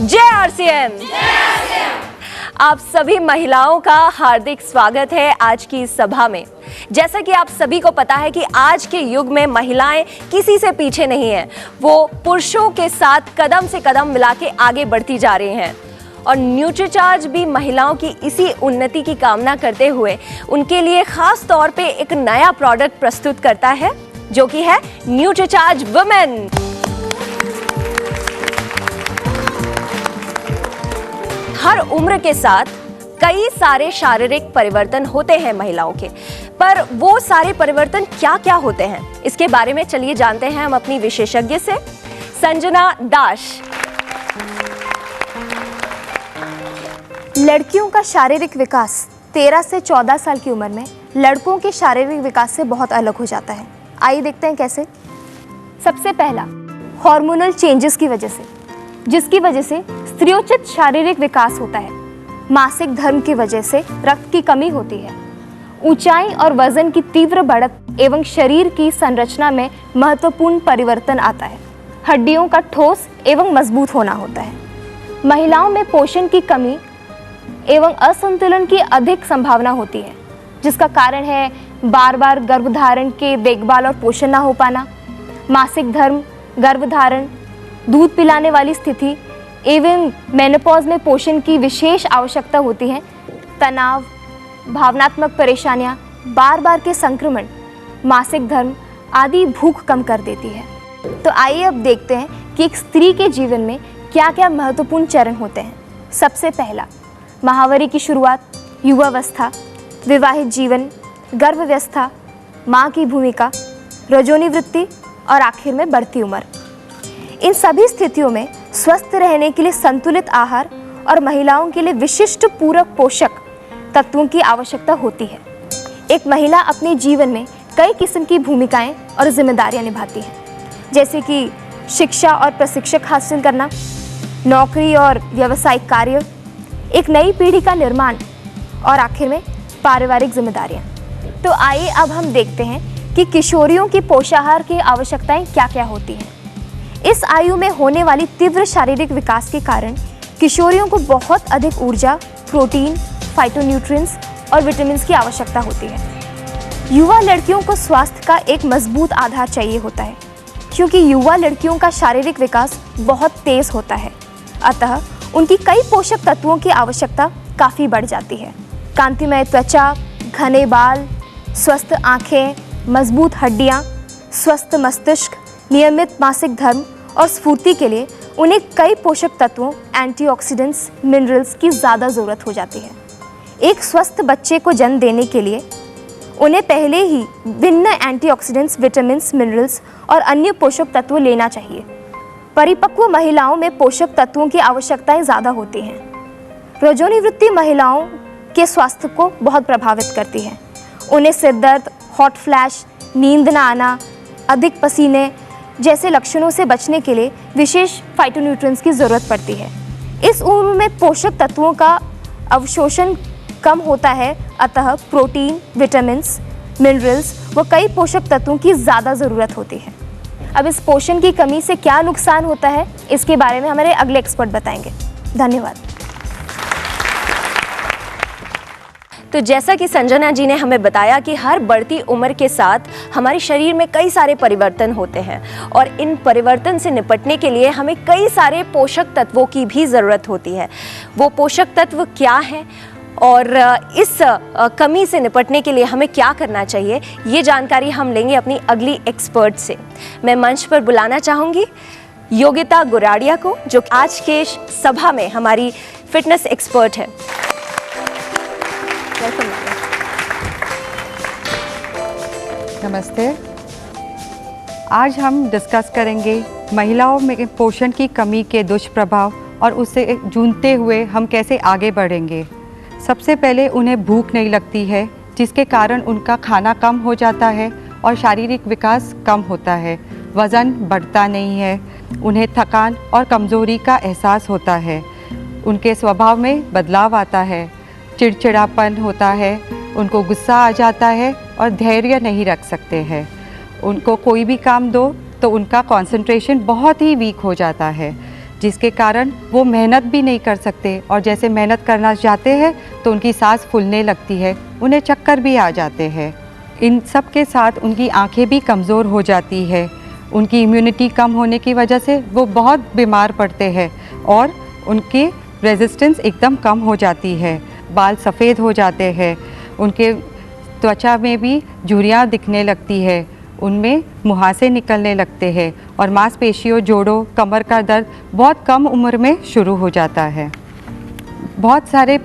जय आरसीएम। आप सभी महिलाओं का हार्दिक स्वागत है आज की इस सभा में। जैसा कि आप सभी को पता है कि आज के युग में महिलाएं किसी से पीछे नहीं हैं, वो पुरुषों के साथ कदम से कदम मिला के आगे बढ़ती जा रही हैं। और न्यूट्रीचार्ज भी महिलाओं की इसी उन्नति की कामना करते हुए उनके लिए खास तौर पे एक नया प्रोडक्ट प्रस्तुत करता है, जो कि है न्यूट्रीचार्ज वुमेन। हर उम्र के साथ कई सारे शारीरिक परिवर्तन होते हैं महिलाओं के, पर वो सारे परिवर्तन क्या क्या होते हैं, इसके बारे में चलिए जानते हैं हम अपनी विशेषज्ञ से, संजना दास। लड़कियों का शारीरिक विकास 13 से 14 साल की उम्र में लड़कों के शारीरिक विकास से बहुत अलग हो जाता है। आइए देखते हैं कैसे। सबसे पहला, हार्मोनल चेंजेस की वजह से, जिसकी वजह से स्त्रियोचित शारीरिक विकास होता है। मासिक धर्म की वजह से रक्त की कमी होती है। ऊंचाई और वजन की तीव्र बढ़त एवं शरीर की संरचना में महत्वपूर्ण परिवर्तन आता है। हड्डियों का ठोस एवं मजबूत होना होता है। महिलाओं में पोषण की कमी एवं असंतुलन की अधिक संभावना होती है, जिसका कारण है बार बार गर्भधारण के देखभाल और पोषण ना हो पाना, मासिक धर्म, गर्भधारण, दूध पिलाने वाली स्थिति एवं मेनोपॉज में पोषण की विशेष आवश्यकता होती है। तनाव, भावनात्मक परेशानियां, बार बार के संक्रमण, मासिक धर्म आदि भूख कम कर देती है। तो आइए अब देखते हैं कि एक स्त्री के जीवन में क्या क्या महत्वपूर्ण चरण होते हैं। सबसे पहला, माहवारी की शुरुआत, युवावस्था, विवाहित जीवन, गर्भावस्था, माँ की भूमिका, रजोनी वृत्ति और आखिर में बढ़ती उम्र। इन सभी स्थितियों में स्वस्थ रहने के लिए संतुलित आहार और महिलाओं के लिए विशिष्ट पूरक पोषक तत्वों की आवश्यकता होती है। एक महिला अपने जीवन में कई किस्म की भूमिकाएं और जिम्मेदारियां निभाती है, जैसे कि शिक्षा और प्रशिक्षक हासिल करना, नौकरी और व्यावसायिक कार्य, एक नई पीढ़ी का निर्माण और आखिर में पारिवारिक जिम्मेदारियां। तो आइए अब हम देखते हैं कि किशोरियों की पोषाहार की आवश्यकताएं क्या क्या होती हैं। इस आयु में होने वाली तीव्र शारीरिक विकास के कारण किशोरियों को बहुत अधिक ऊर्जा, प्रोटीन, फाइटोन्यूट्रिएंट्स और विटामिन्स की आवश्यकता होती है। युवा लड़कियों को स्वास्थ्य का एक मजबूत आधार चाहिए होता है, क्योंकि युवा लड़कियों का शारीरिक विकास बहुत तेज होता है। अतः उनकी कई पोषक तत्वों की आवश्यकता काफ़ी बढ़ जाती है। कांतिमय त्वचा, घने बाल, स्वस्थ आँखें, मजबूत हड्डियाँ, स्वस्थ मस्तिष्क, नियमित मासिक धर्म और स्फूर्ति के लिए उन्हें कई पोषक तत्वों, एंटीऑक्सीडेंट्स, मिनरल्स की ज़्यादा ज़रूरत हो जाती है। एक स्वस्थ बच्चे को जन्म देने के लिए उन्हें पहले ही भिन्न एंटीऑक्सीडेंट्स, विटामिन्स, मिनरल्स और अन्य पोषक तत्व लेना चाहिए। परिपक्व महिलाओं में पोषक तत्वों की आवश्यकताएं ज़्यादा होती हैं। रजोनी वृत्ति महिलाओं के स्वास्थ्य को बहुत प्रभावित करती है। उन्हें सिरदर्द, हॉट फ्लैश, नींद न आना, अधिक पसीने जैसे लक्षणों से बचने के लिए विशेष फाइटोन्यूट्रिएंट्स की ज़रूरत पड़ती है। इस उम्र में पोषक तत्वों का अवशोषण कम होता है, अतः प्रोटीन, विटामिन्स, मिनरल्स व कई पोषक तत्वों की ज़्यादा ज़रूरत होती है। अब इस पोषण की कमी से क्या नुकसान होता है, इसके बारे में हमारे अगले एक्सपर्ट बताएंगे। धन्यवाद। तो जैसा कि संजना जी ने हमें बताया कि हर बढ़ती उम्र के साथ हमारे शरीर में कई सारे परिवर्तन होते हैं और इन परिवर्तन से निपटने के लिए हमें कई सारे पोषक तत्वों की भी ज़रूरत होती है। वो पोषक तत्व क्या हैं और इस कमी से निपटने के लिए हमें क्या करना चाहिए, ये जानकारी हम लेंगे अपनी अगली एक्सपर्ट से। मैं मंच पर बुलाना चाहूँगी योगिता गुराड़िया को, जो आज के सभा में हमारी फिटनेस एक्सपर्ट है। नमस्ते। आज हम डिस्कस करेंगे महिलाओं में पोषण की कमी के दुष्प्रभाव और उससे जूझते हुए हम कैसे आगे बढ़ेंगे। सबसे पहले उन्हें भूख नहीं लगती है, जिसके कारण उनका खाना कम हो जाता है और शारीरिक विकास कम होता है। वज़न बढ़ता नहीं है, उन्हें थकान और कमज़ोरी का एहसास होता है, उनके स्वभाव में बदलाव आता है, चिड़चिड़ापन होता है, उनको गुस्सा आ जाता है और धैर्य नहीं रख सकते हैं। उनको कोई भी काम दो तो उनका कंसंट्रेशन बहुत ही वीक हो जाता है। जिसके कारण वो मेहनत भी नहीं कर सकते, और जैसे मेहनत करना चाहते हैं तो उनकी सांस फूलने लगती है, उन्हें चक्कर भी आ जाते हैं। इन सब के साथ उनकी आंखें भी कमज़ोर हो जाती है। उनकी इम्यूनिटी कम होने की वजह से वो बहुत बीमार पड़ते हैं और उनकी रेजिस्टेंस एकदम कम हो जाती है। बाल सफ़ेद हो जाते हैं, उनके त्वचा में भी झुर्रियाँ दिखने लगती है, उनमें मुहासे निकलने लगते हैं और मांसपेशियों, जोड़ों, कमर का दर्द बहुत कम उम्र में शुरू हो जाता है। बहुत सारे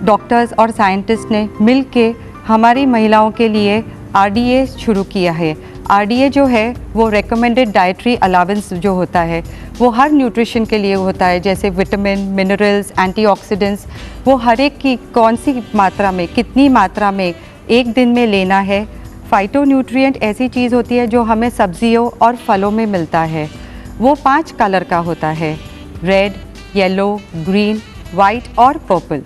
डॉक्टर्स और साइंटिस्ट ने मिल के हमारी महिलाओं के लिए RDA शुरू किया है। RDA जो है वो रेकमेंडेड डाइटरी अलावेंस जो होता है वो हर न्यूट्रिशन के लिए होता है, जैसे विटामिन, मिनरल्स, एंटीऑक्सीडेंट्स, वो हर एक की कौन सी मात्रा में, कितनी मात्रा में एक दिन में लेना है। फाइटोन्यूट्रिएंट ऐसी चीज़ होती है जो हमें सब्जियों और फलों में मिलता है। वो 5 कलर का होता है, रेड, येलो, ग्रीन, वाइट और पर्पल।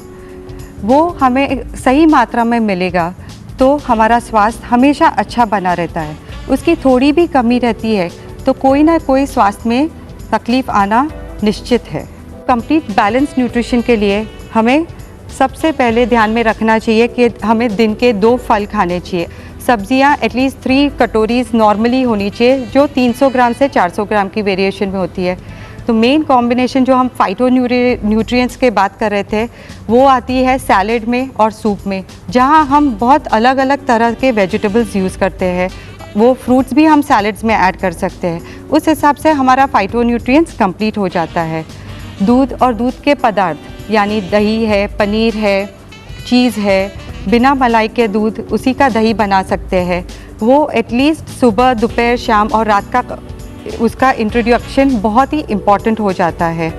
वो हमें सही मात्रा में मिलेगा तो हमारा स्वास्थ्य हमेशा अच्छा बना रहता है। उसकी थोड़ी भी कमी रहती है तो कोई ना कोई स्वास्थ्य में तकलीफ़ आना निश्चित है। कंप्लीट बैलेंस न्यूट्रिशन के लिए हमें सबसे पहले ध्यान में रखना चाहिए कि हमें दिन के 2 फल खाने चाहिए। सब्जियां एटलीस्ट 3 कटोरीज नॉर्मली होनी चाहिए, जो 300 ग्राम से 400 ग्राम की वेरिएशन में होती है। तो मेन कॉम्बिनेशन जो हम फाइटोन्यूट्रिएंट्स के बात कर रहे थे वो आती है सैलेड में और सूप में, जहां हम बहुत अलग अलग तरह के वेजिटेबल्स यूज़ करते हैं। वो फ्रूट्स भी हम सैलेड्स में ऐड कर सकते हैं। उस हिसाब से हमारा फाइटोन्यूट्रिएंट्स कंप्लीट हो जाता है। दूध और दूध के पदार्थ यानी दही है, पनीर है, चीज़ है, बिना मलाई के दूध, उसी का दही बना सकते हैं। वो एटलीस्ट सुबह, दोपहर, शाम और रात का उसका इंट्रोडक्शन बहुत ही इम्पॉर्टेंट हो जाता है।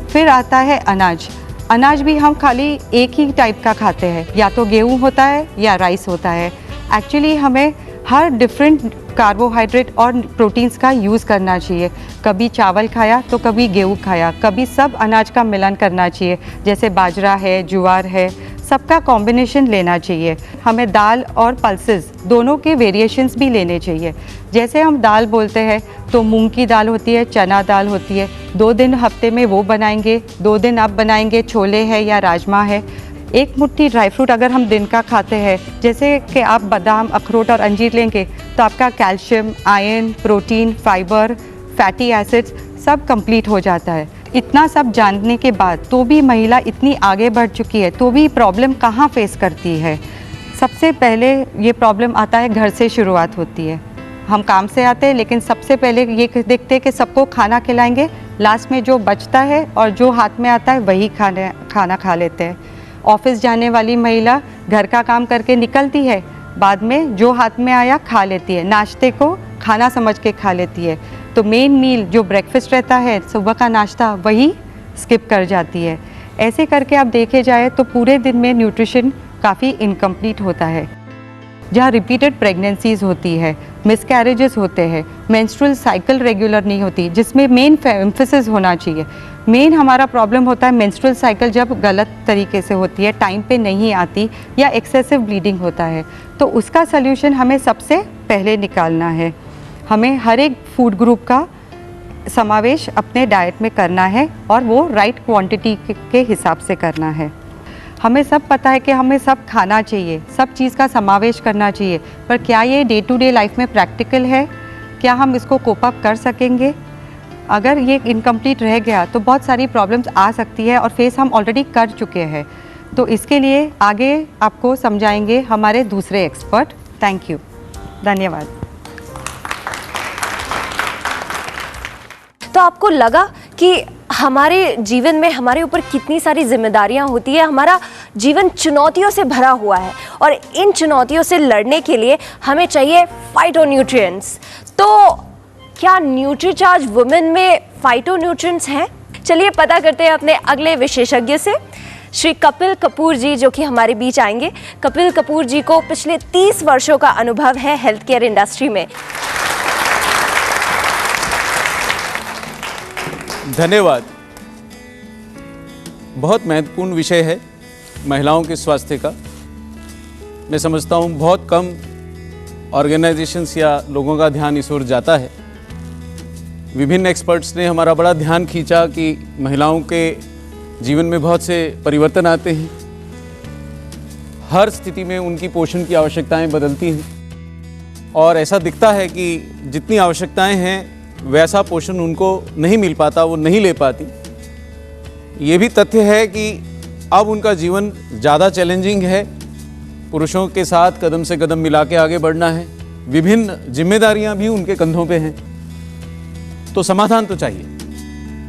फिर आता है अनाज। अनाज भी हम खाली एक ही टाइप का खाते हैं, या तो गेहूँ होता है या राइस होता है। एक्चुअली हमें हर डिफरेंट कार्बोहाइड्रेट और प्रोटीन्स का यूज़ करना चाहिए। कभी चावल खाया तो कभी गेहूँ खाया, कभी सब अनाज का मिलन करना चाहिए, जैसे बाजरा है, ज्वार है, सबका कॉम्बिनेशन लेना चाहिए। हमें दाल और पल्सेस दोनों के वेरिएशंस भी लेने चाहिए। जैसे हम दाल बोलते हैं तो मूंग की दाल होती है, चना दाल होती है। 2 दिन हफ्ते में वो बनाएंगे, 2 दिन आप बनाएंगे छोले है या राजमा है। एक मुट्ठी ड्राई फ्रूट अगर हम दिन का खाते हैं, जैसे कि आप बादाम, अखरोट और अंजीर लेंगे, तो आपका calcium, iron, protein, fibre, fatty acids सब कंप्लीट हो जाता है। इतना सब जानने के बाद तो भी महिला इतनी आगे बढ़ चुकी है तो भी प्रॉब्लम कहाँ फेस करती है। सबसे पहले ये प्रॉब्लम आता है, घर से शुरुआत होती है। हम काम से आते हैं लेकिन सबसे पहले ये देखते हैं कि सबको खाना खिलाएंगे, लास्ट में जो बचता है और जो हाथ में आता है वही खाना खा लेते हैं। ऑफिस जाने वाली महिला घर का काम करके निकलती है, बाद में जो हाथ में आया खा लेती है, नाश्ते को खाना समझ के खा लेती है। तो मेन मील जो ब्रेकफास्ट रहता है, सुबह का नाश्ता, वही स्किप कर जाती है। ऐसे करके आप देखे जाए तो पूरे दिन में न्यूट्रिशन काफ़ी इनकम्प्लीट होता है। जहाँ रिपीटेड प्रेगनेंसीज होती है, मिसकैरेजेस होते हैं, मेंस्ट्रुअल साइकिल रेगुलर नहीं होती, जिसमें मेन एम्फेसिस होना चाहिए। मेन हमारा प्रॉब्लम होता है मेंस्ट्रुअल साइकिल जब गलत तरीके से होती है, टाइम पे नहीं आती या एक्सेसिव ब्लीडिंग होता है, तो उसका सल्यूशन हमें सबसे पहले निकालना है। हमें हर एक फूड ग्रुप का समावेश अपने डाइट में करना है और वो राइट क्वांटिटी के हिसाब से करना है। हमें सब पता है कि हमें सब खाना चाहिए, सब चीज़ का समावेश करना चाहिए, पर क्या ये डे टू डे लाइफ में प्रैक्टिकल है? क्या हम इसको कोप अप कर सकेंगे? अगर ये इनकम्प्लीट रह गया तो बहुत सारी प्रॉब्लम्स आ सकती है और फेस हम ऑलरेडी कर चुके हैं। तो इसके लिए आगे आपको समझाएंगे हमारे दूसरे एक्सपर्ट। थैंक यू, धन्यवाद। तो आपको लगा कि हमारे जीवन में हमारे ऊपर कितनी सारी जिम्मेदारियां होती है, हमारा जीवन चुनौतियों से भरा हुआ है और इन चुनौतियों से लड़ने के लिए हमें चाहिए फाइटोन्यूट्रिएंट्स। तो क्या न्यूट्रीचार्ज वुमेन में फाइटोन्यूट्रिएंट्स हैं? चलिए पता करते हैं अपने अगले विशेषज्ञ से, श्री कपिल कपूर जी, जो कि हमारे बीच आएंगे। कपिल कपूर जी को पिछले 30 वर्षों का अनुभव है हेल्थ केयर इंडस्ट्री में। धन्यवाद। बहुत महत्वपूर्ण विषय है महिलाओं के स्वास्थ्य का। मैं समझता हूँ बहुत कम ऑर्गेनाइजेशंस या लोगों का ध्यान इस ओर जाता है। विभिन्न एक्सपर्ट्स ने हमारा बड़ा ध्यान खींचा कि महिलाओं के जीवन में बहुत से परिवर्तन आते हैं, हर स्थिति में उनकी पोषण की आवश्यकताएं बदलती हैं और ऐसा दिखता है कि जितनी आवश्यकताएं हैं वैसा पोषण उनको नहीं मिल पाता, वो नहीं ले पाती। ये भी तथ्य है कि अब उनका जीवन ज़्यादा चैलेंजिंग है, पुरुषों के साथ कदम से कदम मिला के आगे बढ़ना है, विभिन्न जिम्मेदारियां भी उनके कंधों पे हैं। तो समाधान तो चाहिए,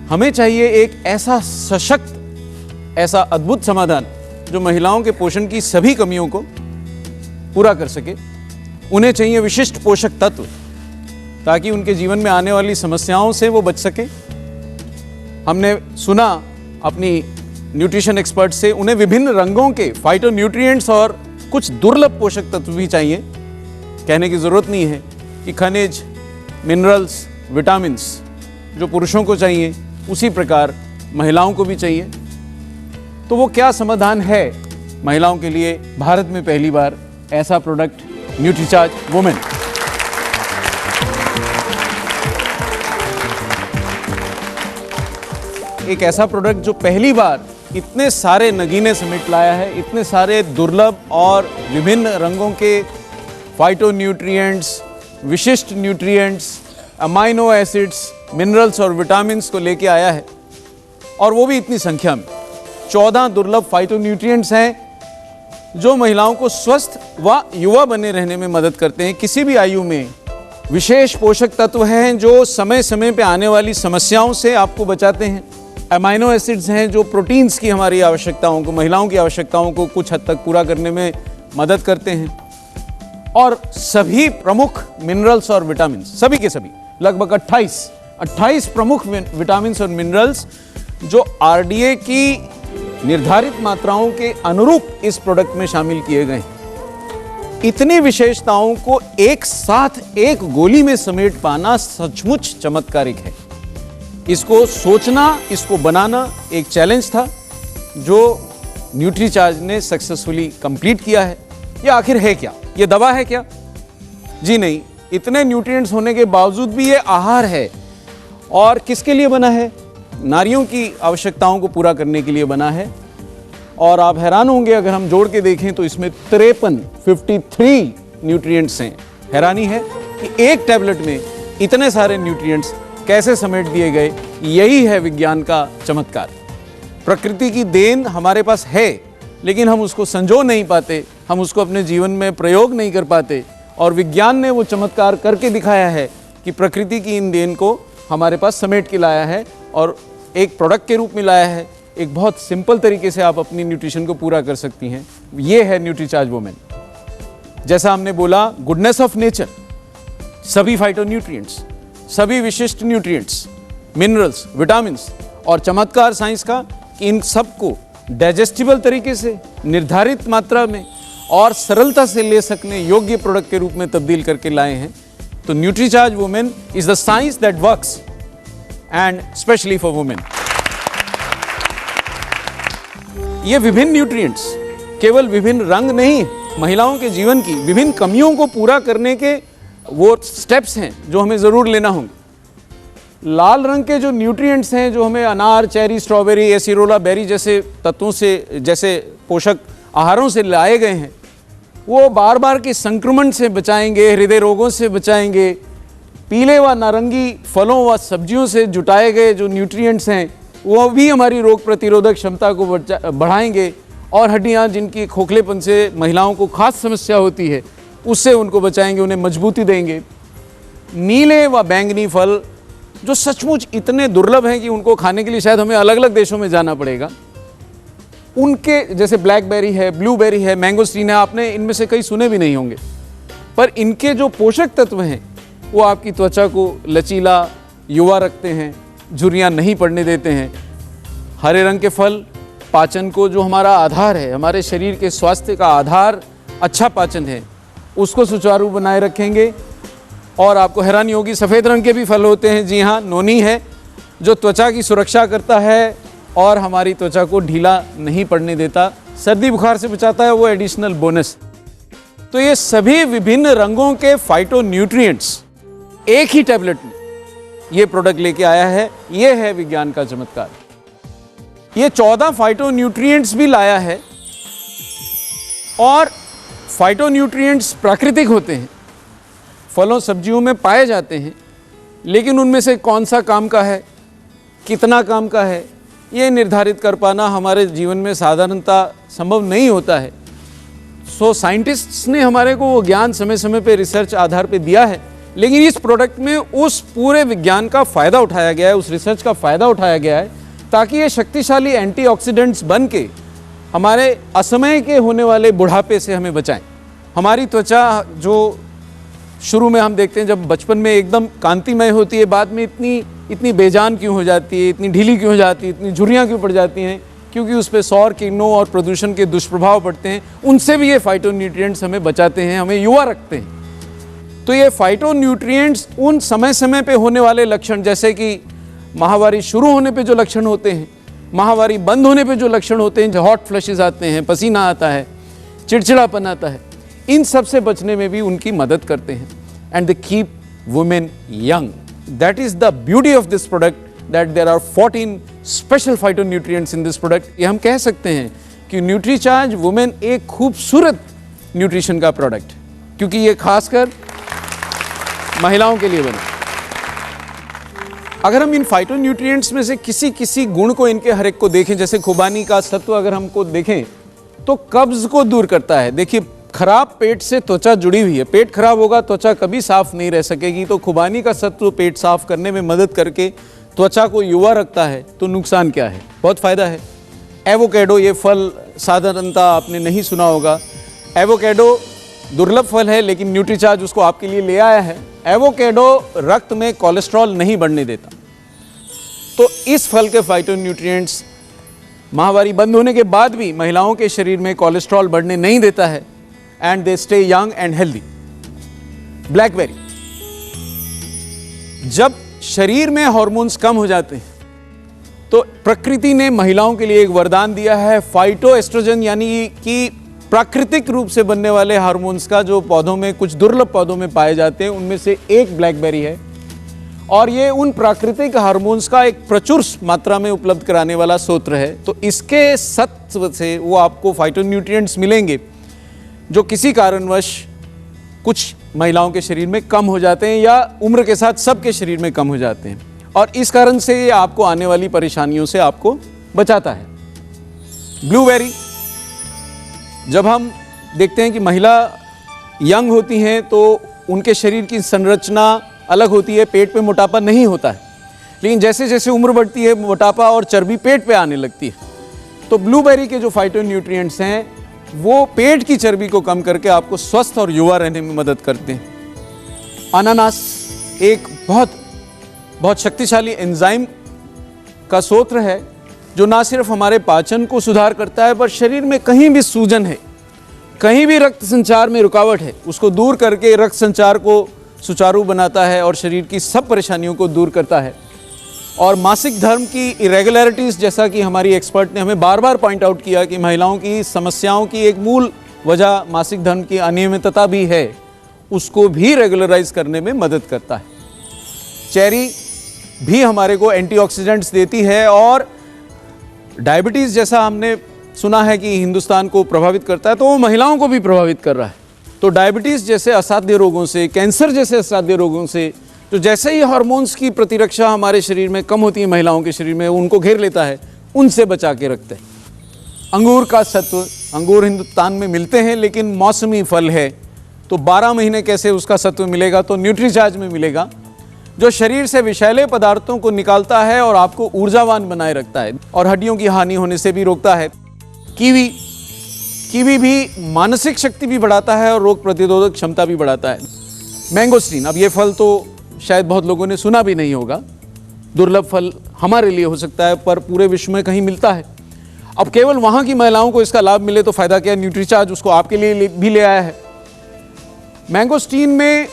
हमें चाहिए एक ऐसा सशक्त, ऐसा अद्भुत समाधान जो महिलाओं के पोषण की सभी कमियों को पूरा कर सके। उन्हें चाहिए विशिष्ट पोषक तत्व ताकि उनके जीवन में आने वाली समस्याओं से वो बच सके। हमने सुना अपनी न्यूट्रिशन एक्सपर्ट से, उन्हें विभिन्न रंगों के फाइटोन्यूट्रिएंट्स और कुछ दुर्लभ पोषक तत्व भी चाहिए। कहने की ज़रूरत नहीं है कि खनिज, मिनरल्स, विटामिन्स जो पुरुषों को चाहिए उसी प्रकार महिलाओं को भी चाहिए। तो वो क्या समाधान है महिलाओं के लिए? भारत में पहली बार ऐसा प्रोडक्ट न्यूट्रीचार्ज वुमेन। एक ऐसा प्रोडक्ट जो पहली बार इतने सारे नगीने समेट लाया है, इतने सारे दुर्लभ और विभिन्न रंगों के फाइटोन्यूट्रिएंट्स, विशिष्ट न्यूट्रिएंट्स, अमाइनो एसिड्स, मिनरल्स और विटामिन्स को लेके आया है, और वो भी इतनी संख्या में। 14 दुर्लभ फाइटोन्यूट्रिएंट्स हैं जो महिलाओं को स्वस्थ व युवा बने रहने में मदद करते हैं किसी भी आयु में। विशेष पोषक तत्व हैं जो समय समय पे आने वाली समस्याओं से आपको बचाते हैं। अमाइनो एसिड्स हैं जो प्रोटीन्स की हमारी आवश्यकताओं को, महिलाओं की आवश्यकताओं को कुछ हद तक पूरा करने में मदद करते हैं। और सभी प्रमुख मिनरल्स और विटामिन्स, सभी के सभी लगभग 28 प्रमुख विटामिन्स और मिनरल्स जो आरडीए की निर्धारित मात्राओं के अनुरूप इस प्रोडक्ट में शामिल किए गए हैं। इतनी विशेषताओं को एक साथ एक गोली में समेट पाना सचमुच चमत्कारिक है। इसको सोचना, इसको बनाना एक चैलेंज था जो न्यूट्रीचार्ज ने सक्सेसफुली कंप्लीट किया है। ये आखिर है क्या? ये दवा है क्या? जी नहीं, इतने न्यूट्रिएंट्स होने के बावजूद भी ये आहार है। और किसके लिए बना है? नारियों की आवश्यकताओं को पूरा करने के लिए बना है। और आप हैरान होंगे अगर हम जोड़ के देखें तो इसमें 53 न्यूट्रिएंट्स हैं। हैरानी है कि एक टैबलेट में इतने सारे न्यूट्रिएंट्स कैसे समेट दिए गए। यही है विज्ञान का चमत्कार। प्रकृति की देन हमारे पास है, लेकिन हम उसको संजो नहीं पाते, हम उसको अपने जीवन में प्रयोग नहीं कर पाते। और विज्ञान ने वो चमत्कार करके दिखाया है कि प्रकृति की इन देन को हमारे पास समेट के लाया है और एक प्रोडक्ट के रूप में लाया है। एक बहुत सिंपल तरीके से आप अपनी न्यूट्रिशन को पूरा कर सकती हैं। ये है न्यूट्रीचार्ज वुमेन। जैसा हमने बोला, गुडनेस ऑफ नेचर, सभी फाइटोन्यूट्रिएंट्स, सभी विशिष्ट न्यूट्रिएंट्स, मिनरल्स, विटामिन्स, और चमत्कार साइंस का कि इन सबको डाइजेस्टिबल तरीके से, निर्धारित मात्रा में और सरलता से ले सकने योग्य प्रोडक्ट के रूप में तब्दील करके लाए हैं। तो Nutricharge women is the science that works and specially for women. ये विभिन्न न्यूट्रिएंट्स केवल विभिन्न रंग नहीं, महिलाओं के जीवन की विभिन्न कमियों को पूरा करने के वो स्टेप्स हैं जो हमें ज़रूर लेना होंगे। लाल रंग के जो न्यूट्रिएंट्स हैं जो हमें अनार, चेरी, स्ट्रॉबेरी, एसिरोला बेरी जैसे तत्वों से, जैसे पोषक आहारों से लाए गए हैं, वो बार बार के संक्रमण से बचाएंगे, हृदय रोगों से बचाएंगे। पीले व नारंगी फलों व सब्जियों से जुटाए गए जो न्यूट्रिएंट्स हैं वो भी हमारी रोग प्रतिरोधक क्षमता को बढ़ाएंगे। और हड्डियाँ जिनकी खोखलेपन से महिलाओं को खास समस्या होती है उससे उनको बचाएंगे, उन्हें मजबूती देंगे। नीले व बैंगनी फल जो सचमुच इतने दुर्लभ हैं कि उनको खाने के लिए शायद हमें अलग अलग देशों में जाना पड़ेगा, उनके जैसे ब्लैकबेरी है, ब्लूबेरी है, मैंगोस्टीन है, आपने इनमें से कई सुने भी नहीं होंगे, पर इनके जो पोषक तत्व हैं वो आपकी त्वचा को लचीला, युवा रखते हैं, झुर्रियाँ नहीं पड़ने देते हैं। हरे रंग के फल पाचन को, जो हमारा आधार है, हमारे शरीर के स्वास्थ्य का आधार अच्छा पाचन है, उसको सुचारू बनाए रखेंगे। और आपको हैरानी होगी, सफ़ेद रंग के भी फल होते हैं। जी हाँ, नोनी है जो त्वचा की सुरक्षा करता है और हमारी त्वचा को ढीला नहीं पड़ने देता, सर्दी बुखार से बचाता है, वो एडिशनल बोनस। तो ये सभी विभिन्न रंगों के फाइटोन्यूट्रिएंट्स एक ही टैबलेट में ये प्रोडक्ट लेके आया है। ये है विज्ञान का चमत्कार। ये 14 फाइटोन्यूट्रिएंट्स भी लाया है और फाइटोन्यूट्रिएंट्स प्राकृतिक होते हैं, फलों सब्जियों में पाए जाते हैं, लेकिन उनमें से कौन सा काम का है, कितना काम का है, ये निर्धारित कर पाना हमारे जीवन में साधारणतः संभव नहीं होता है। सो साइंटिस्ट्स ने हमारे को वो ज्ञान समय समय पे रिसर्च आधार पे दिया है, लेकिन इस प्रोडक्ट में उस पूरे विज्ञान का फ़ायदा उठाया गया है, उस रिसर्च का फ़ायदा उठाया गया है, ताकि ये शक्तिशाली एंटीऑक्सीडेंट्स बन के हमारे असमय के होने वाले बुढ़ापे से हमें बचाएं। हमारी त्वचा जो शुरू में हम देखते हैं जब बचपन में एकदम कांतिमय होती है, बाद में इतनी बेजान क्यों हो जाती है, इतनी ढीली क्यों हो जाती है, इतनी झुर्रियाँ क्यों पड़ जाती हैं, क्योंकि उस पर सौर किरणों और प्रदूषण के दुष्प्रभाव पड़ते हैं। उनसे भी ये फाइटोन्यूट्रिएंट्स हमें बचाते हैं, हमें युवा रखते हैं। तो ये फाइटोन्यूट्रिएंट्स उन समय समय पे होने वाले लक्षण, जैसे कि माहवारी शुरू होने पे जो लक्षण होते हैं, माहवारी बंद होने पे जो लक्षण होते हैं, जो हॉट फ्लशेस आते हैं, पसीना आता है, चिड़चिड़ापन आता है, इन सब से बचने में भी उनकी मदद करते हैं। And they keep women young. That is the beauty of this product, that there are 14 special phytonutrients in this product. ये हम कह सकते हैं कि न्यूट्रीचार्ज वुमेन एक खूबसूरत न्यूट्रिशन का प्रोडक्ट, क्योंकि ये खासकर महिलाओं के लिए बना। अगर हम इन फाइटोन्यूट्रिएंट्स में से किसी गुण को इनके हर एक को देखें, जैसे खुबानी का सत्व अगर हमको देखें तो कब्ज को दूर करता है। देखिए, खराब पेट से त्वचा जुड़ी हुई है, पेट खराब होगा त्वचा कभी साफ नहीं रह सकेगी। तो खुबानी का सत्व पेट साफ करने में मदद करके त्वचा को युवा रखता है। तो नुकसान क्या है? बहुत फायदा है। एवोकेडो, ये फल साधारणतः आपने नहीं सुना होगा। एवोकेडो दुर्लभ फल है, लेकिन न्यूट्रीचार्ज उसको आपके लिए ले आया है। एवोकेडो रक्त में कोलेस्ट्रॉल नहीं बढ़ने देता। तो इस फल के फाइटोन्यूट्रिएंट्स माहवारी बंद होने के बाद भी महिलाओं के शरीर में कोलेस्ट्रॉल बढ़ने नहीं देता है, and they stay young and healthy. Blackberry, जब शरीर में हार्मोन्स कम हो जाते हैं तो प्रकृति ने महिलाओं के लिए एक वरदान दिया है, फाइटोएस्ट्रोजन, यानी कि प्राकृतिक रूप से बनने वाले हार्मोन्स का, जो पौधों में, कुछ दुर्लभ पौधों में पाए जाते हैं, उनमें से एक ब्लैकबेरी है। और ये उन प्राकृतिक हार्मोन्स का एक प्रचुर मात्रा में उपलब्ध कराने वाला स्रोत है। तो इसके सत्व से वो आपको फाइटोन्यूट्रिएंट्स मिलेंगे जो किसी कारणवश कुछ महिलाओं के शरीर में कम हो जाते हैं, या उम्र के साथ सबके शरीर में कम हो जाते हैं, और इस कारण से ये आपको आने वाली परेशानियों से आपको बचाता है। ब्लूबेरी, जब हम देखते हैं कि महिला यंग होती हैं तो उनके शरीर की संरचना अलग होती है, पेट पे मोटापा नहीं होता है, लेकिन जैसे जैसे उम्र बढ़ती है मोटापा और चर्बी पेट पे आने लगती है। तो ब्लूबेरी के जो फाइटोन्यूट्रिएंट्स हैं वो पेट की चर्बी को कम करके आपको स्वस्थ और युवा रहने में मदद करते हैं। अनानास एक बहुत शक्तिशाली एंजाइम का स्रोत है, जो ना सिर्फ हमारे पाचन को सुधार करता है, पर शरीर में कहीं भी सूजन है, कहीं भी रक्त संचार में रुकावट है, उसको दूर करके रक्त संचार को सुचारू बनाता है और शरीर की सब परेशानियों को दूर करता है। और मासिक धर्म की इरेगुलरिटीज़, जैसा कि हमारी एक्सपर्ट ने हमें बार बार पॉइंट आउट किया कि महिलाओं की समस्याओं की एक मूल वजह मासिक धर्म की अनियमितता भी है, उसको भी रेगुलराइज करने में मदद करता है। चेरी भी हमारे को एंटीऑक्सीडेंट्स देती है, और डायबिटीज़ जैसा हमने सुना है कि हिंदुस्तान को प्रभावित करता है, तो वो महिलाओं को भी प्रभावित कर रहा है। तो डायबिटीज़ जैसे असाध्य रोगों से, कैंसर जैसे असाध्य रोगों से, तो जैसे ही हार्मोन्स की प्रतिरक्षा हमारे शरीर में कम होती है, महिलाओं के शरीर में उनको घेर लेता है, उनसे बचा के रखते हैं। अंगूर का सत्व, अंगूर हिंदुस्तान में मिलते हैं लेकिन मौसमी फल है, तो 12 महीने कैसे उसका सत्व मिलेगा? तो न्यूट्रीचार्ज में मिलेगा, जो शरीर से विषैले पदार्थों को निकालता है और आपको ऊर्जावान बनाए रखता है और हड्डियों की हानि होने से भी रोकता है। कीवी भी मानसिक शक्ति भी बढ़ाता है और रोग प्रतिरोधक क्षमता भी बढ़ाता है। मैंगोस्टीन, अब ये फल तो शायद बहुत लोगों ने सुना भी नहीं होगा, दुर्लभ फल हमारे लिए हो सकता है, पर पूरे विश्व में कहीं मिलता है। अब केवल वहाँ की महिलाओं को इसका लाभ मिले तो फ़ायदा क्या? न्यूट्रीचार्ज उसको आपके लिए भी ले आया है। मैंगोस्टीन में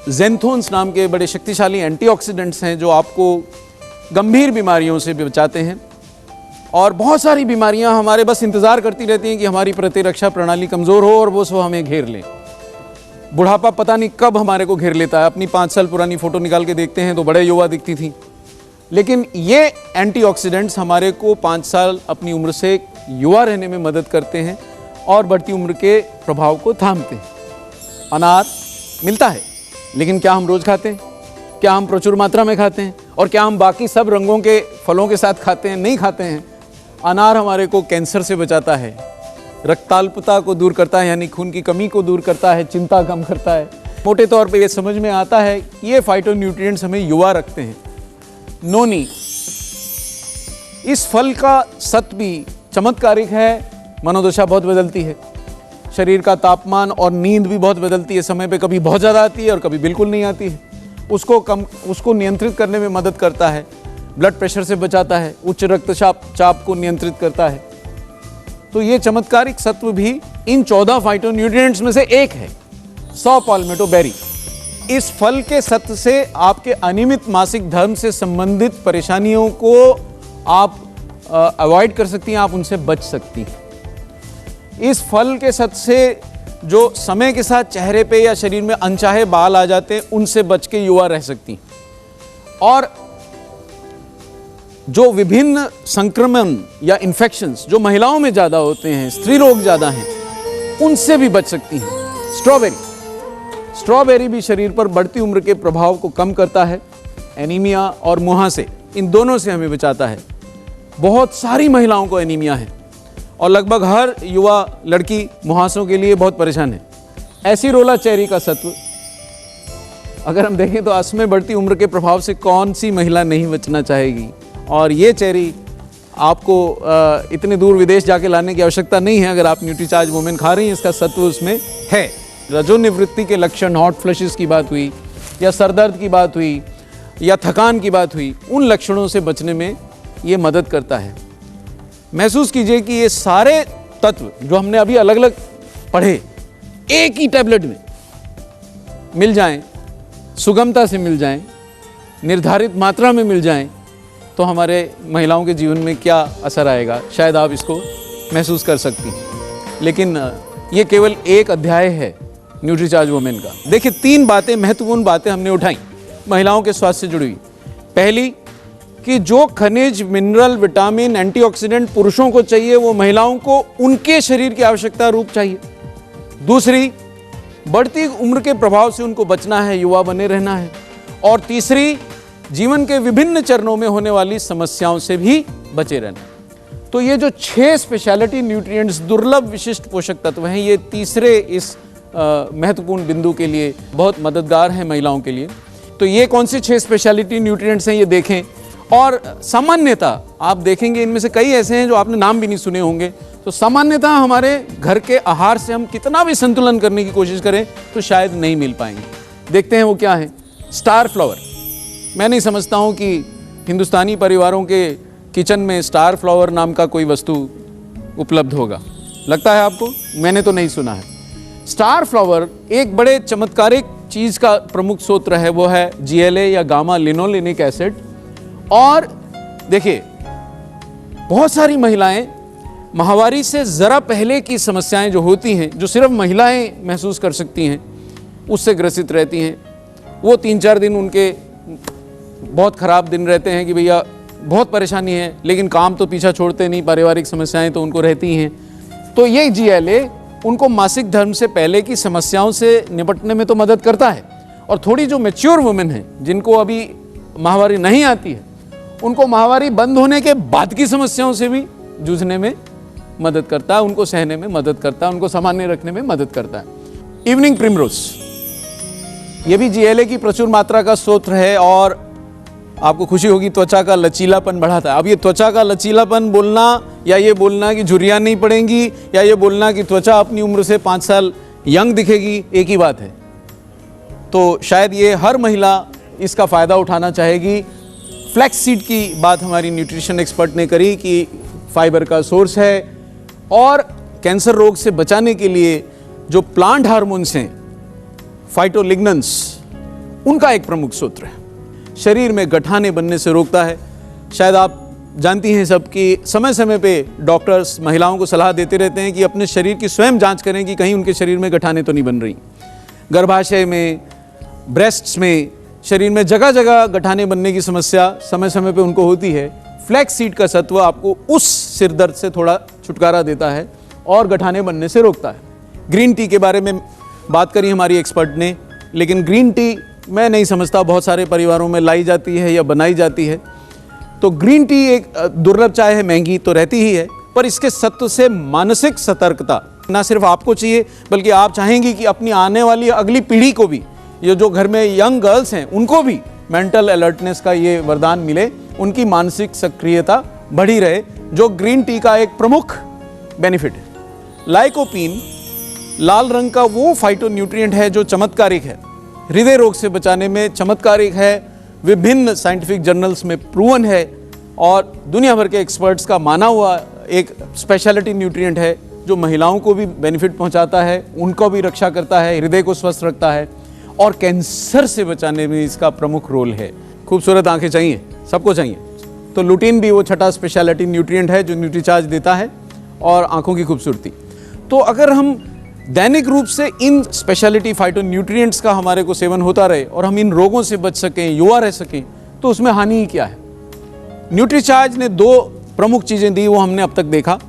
ज़ेंथोन्स नाम के बड़े शक्तिशाली एंटीऑक्सीडेंट्स हैं, जो आपको गंभीर बीमारियों से बचाते हैं, और बहुत सारी बीमारियां हमारे बस इंतज़ार करती रहती हैं कि हमारी प्रतिरक्षा प्रणाली कमज़ोर हो और वो सो हमें घेर लें। बुढ़ापा पता नहीं कब हमारे को घेर लेता है। अपनी 5 साल पुरानी फ़ोटो निकाल के देखते हैं तो बड़े युवा दिखती थी, लेकिन ये एंटीऑक्सीडेंट्स हमारे को 5 साल अपनी उम्र से युवा रहने में मदद करते हैं और बढ़ती उम्र के प्रभाव को थामते हैं। अनार मिलता है, लेकिन क्या हम रोज़ खाते हैं? क्या हम प्रचुर मात्रा में खाते हैं? और क्या हम बाकी सब रंगों के फलों के साथ खाते हैं? नहीं खाते हैं। अनार हमारे को कैंसर से बचाता है, रक्ताल्पता को दूर करता है यानी खून की कमी को दूर करता है, चिंता कम करता है। मोटे तौर पे ये समझ में आता है कि ये फाइटोन्यूट्रिएंट्स हमें युवा रखते हैं। नोनी, इस फल का सत्व भी चमत्कारिक है। मनोदशा बहुत बदलती है, शरीर का तापमान और नींद भी बहुत बदलती है। समय पे कभी बहुत ज़्यादा आती है और कभी बिल्कुल नहीं आती है। उसको नियंत्रित करने में मदद करता है, ब्लड प्रेशर से बचाता है, उच्च रक्तचाप को नियंत्रित करता है। तो ये चमत्कारिक सत्व भी इन 14 फाइटोन्यूट्रिएंट्स में से एक है। सॉ पाल्मेटो बेरी, इस फल के सत्व से आपके अनियमित मासिक धर्म से संबंधित परेशानियों को आप अवॉइड कर सकती हैं, आप उनसे बच सकती हैं। इस फल के सत्व से जो समय के साथ चेहरे पे या शरीर में अनचाहे बाल आ जाते हैं, उनसे बच के युवा रह सकती हैं। और जो विभिन्न संक्रमण या इन्फेक्शंस जो महिलाओं में ज़्यादा होते हैं, स्त्री रोग ज़्यादा हैं, उनसे भी बच सकती हैं। स्ट्रॉबेरी भी शरीर पर बढ़ती उम्र के प्रभाव को कम करता है। एनीमिया और मुहासे, इन दोनों से हमें बचाता है। बहुत सारी महिलाओं को एनीमिया है और लगभग हर युवा लड़की मुहासों के लिए बहुत परेशान है। एसिरोला चेरी का सत्व, अगर हम देखें तो अश्म बढ़ती उम्र के प्रभाव से कौन सी महिला नहीं बचना चाहेगी। और ये चेरी आपको इतने दूर विदेश जाके लाने की आवश्यकता नहीं है। अगर आप न्यूट्रीचार्ज वुमेन खा रही हैं, इसका सत्व उसमें है। रजोनिवृत्ति के लक्षण, हॉट फ्लैशेस की बात हुई या सरदर्द की बात हुई या थकान की बात हुई, उन लक्षणों से बचने में ये मदद करता है। महसूस कीजिए कि ये सारे तत्व जो हमने अभी अलग अलग पढ़े, एक ही टैबलेट में मिल जाएं, सुगमता से मिल जाएं, निर्धारित मात्रा में मिल जाएं, तो हमारे महिलाओं के जीवन में क्या असर आएगा, शायद आप इसको महसूस कर सकती हैं। लेकिन ये केवल एक अध्याय है न्यूट्रीचार्ज वुमेन का। देखिए, 3 बातें, महत्वपूर्ण बातें हमने उठाई महिलाओं के स्वास्थ्य से जुड़ी हुई। पहली कि जो खनिज, मिनरल, विटामिन, एंटीऑक्सीडेंट पुरुषों को चाहिए, वो महिलाओं को उनके शरीर की आवश्यकता रूप चाहिए। दूसरी, बढ़ती उम्र के प्रभाव से उनको बचना है, युवा बने रहना है। और तीसरी, जीवन के विभिन्न चरणों में होने वाली समस्याओं से भी बचे रहना। तो ये जो 6 स्पेशलिटी न्यूट्रिएंट्स, दुर्लभ विशिष्ट पोषक तत्व हैं, ये तीसरे इस महत्वपूर्ण बिंदु के लिए बहुत मददगार हैं महिलाओं के लिए। तो ये कौन से 6 स्पेशलिटी न्यूट्रिएंट्स हैं, ये देखें। और सामान्यतः आप देखेंगे इनमें से कई ऐसे हैं जो आपने नाम भी नहीं सुने होंगे। तो सामान्यतः हमारे घर के आहार से हम कितना भी संतुलन करने की कोशिश करें तो शायद नहीं मिल पाएंगे। देखते हैं वो क्या है। स्टार फ्लावर, मैं नहीं समझता हूँ कि हिंदुस्तानी परिवारों के किचन में स्टार फ्लावर नाम का कोई वस्तु उपलब्ध होगा। लगता है आपको? मैंने तो नहीं सुना है। स्टार फ्लावर एक बड़े चमत्कारिक चीज़ का प्रमुख स्रोत है, वो है GLA या गामा लिनोलेनिक एसिड। और देखिए, बहुत सारी महिलाएं माहवारी से ज़रा पहले की समस्याएं जो होती हैं, जो सिर्फ महिलाएं महसूस कर सकती हैं, उससे ग्रसित रहती हैं। वो 3-4 दिन उनके बहुत ख़राब दिन रहते हैं कि भैया बहुत परेशानी है, लेकिन काम तो पीछा छोड़ते नहीं, पारिवारिक समस्याएं तो उनको रहती हैं। तो ये GLA उनको मासिक धर्म से पहले की समस्याओं से निपटने में तो मदद करता है। और थोड़ी जो मैच्योर वुमेन हैं, जिनको अभी माहवारी नहीं आती है, उनको माहवारी बंद होने के बाद की समस्याओं से भी जूझने में मदद करता है, उनको सहने में मदद करता है, उनको सामान्य रखने में मदद करता है। इवनिंग प्रिमरोज, ये भी GLA की प्रचुर मात्रा का स्रोत है। और आपको खुशी होगी, त्वचा का लचीलापन बढ़ाता है। अब ये त्वचा का लचीलापन बोलना या ये बोलना कि झुर्रियाँ नहीं पड़ेंगी या ये बोलना कि त्वचा अपनी उम्र से 5 साल यंग दिखेगी, एक ही बात है। तो शायद ये हर महिला इसका फ़ायदा उठाना चाहेगी। फ्लैक्स सीड की बात हमारी न्यूट्रिशन एक्सपर्ट ने करी कि फाइबर का सोर्स है। और कैंसर रोग से बचाने के लिए जो प्लांट हार्मोन्स हैं, फाइटोलिग्नेंस, उनका एक प्रमुख सूत्र है। शरीर में गठाने बनने से रोकता है। शायद आप जानती हैं सब कि समय समय पे डॉक्टर्स महिलाओं को सलाह देते रहते हैं कि अपने शरीर की स्वयं जांच करें कि कहीं उनके शरीर में गठाने तो नहीं बन रही। गर्भाशय में, ब्रेस्ट्स में, शरीर में जगह जगह गठाने बनने की समस्या समय समय पे उनको होती है, फ्लैक्स सीड का सत्व आपको उस सिर दर्द से थोड़ा छुटकारा देता है और गठाने बनने से रोकता है। ग्रीन टी के बारे में बात करी हमारी एक्सपर्ट ने, लेकिन ग्रीन टी मैं नहीं समझता बहुत सारे परिवारों में लाई जाती है या बनाई जाती है। तो ग्रीन टी एक दुर्लभ चाय है, महंगी तो रहती ही है, पर इसके सत्व से मानसिक सतर्कता ना सिर्फ आपको चाहिए बल्कि आप चाहेंगी कि अपनी आने वाली अगली पीढ़ी को भी, ये जो घर में यंग गर्ल्स हैं उनको भी मेंटल अलर्टनेस का ये वरदान मिले, उनकी मानसिक सक्रियता बढ़ी रहे, जो ग्रीन टी का एक प्रमुख बेनिफिट है। लाइकोपीन लाल रंग का वो फाइटोन्यूट्रिएंट है जो चमत्कारिक है, हृदय रोग से बचाने में चमत्कारिक है, विभिन्न साइंटिफिक जर्नल्स में प्रूवन है और दुनिया भर के एक्सपर्ट्स का माना हुआ एक स्पेशलिटी न्यूट्रिएंट है जो महिलाओं को भी बेनिफिट पहुंचाता है, उनको भी रक्षा करता है, हृदय को स्वस्थ रखता है और कैंसर से बचाने में इसका प्रमुख रोल है। खूबसूरत आंखें चाहिए, सबको चाहिए, तो लुटीन भी वो छठा स्पेशलिटी न्यूट्रिएंट है जो न्यूट्रीचार्ज देता है और आंखों की खूबसूरती। तो अगर हम दैनिक रूप से इन स्पेशलिटी फाइटोन्यूट्रिएंट्स का हमारे को सेवन होता रहे और हम इन रोगों से बच सकें, युवा रह सकें, तो उसमें हानि ही क्या है। न्यूट्रीचार्ज ने दो प्रमुख चीज़ें दी, वो हमने अब तक देखा,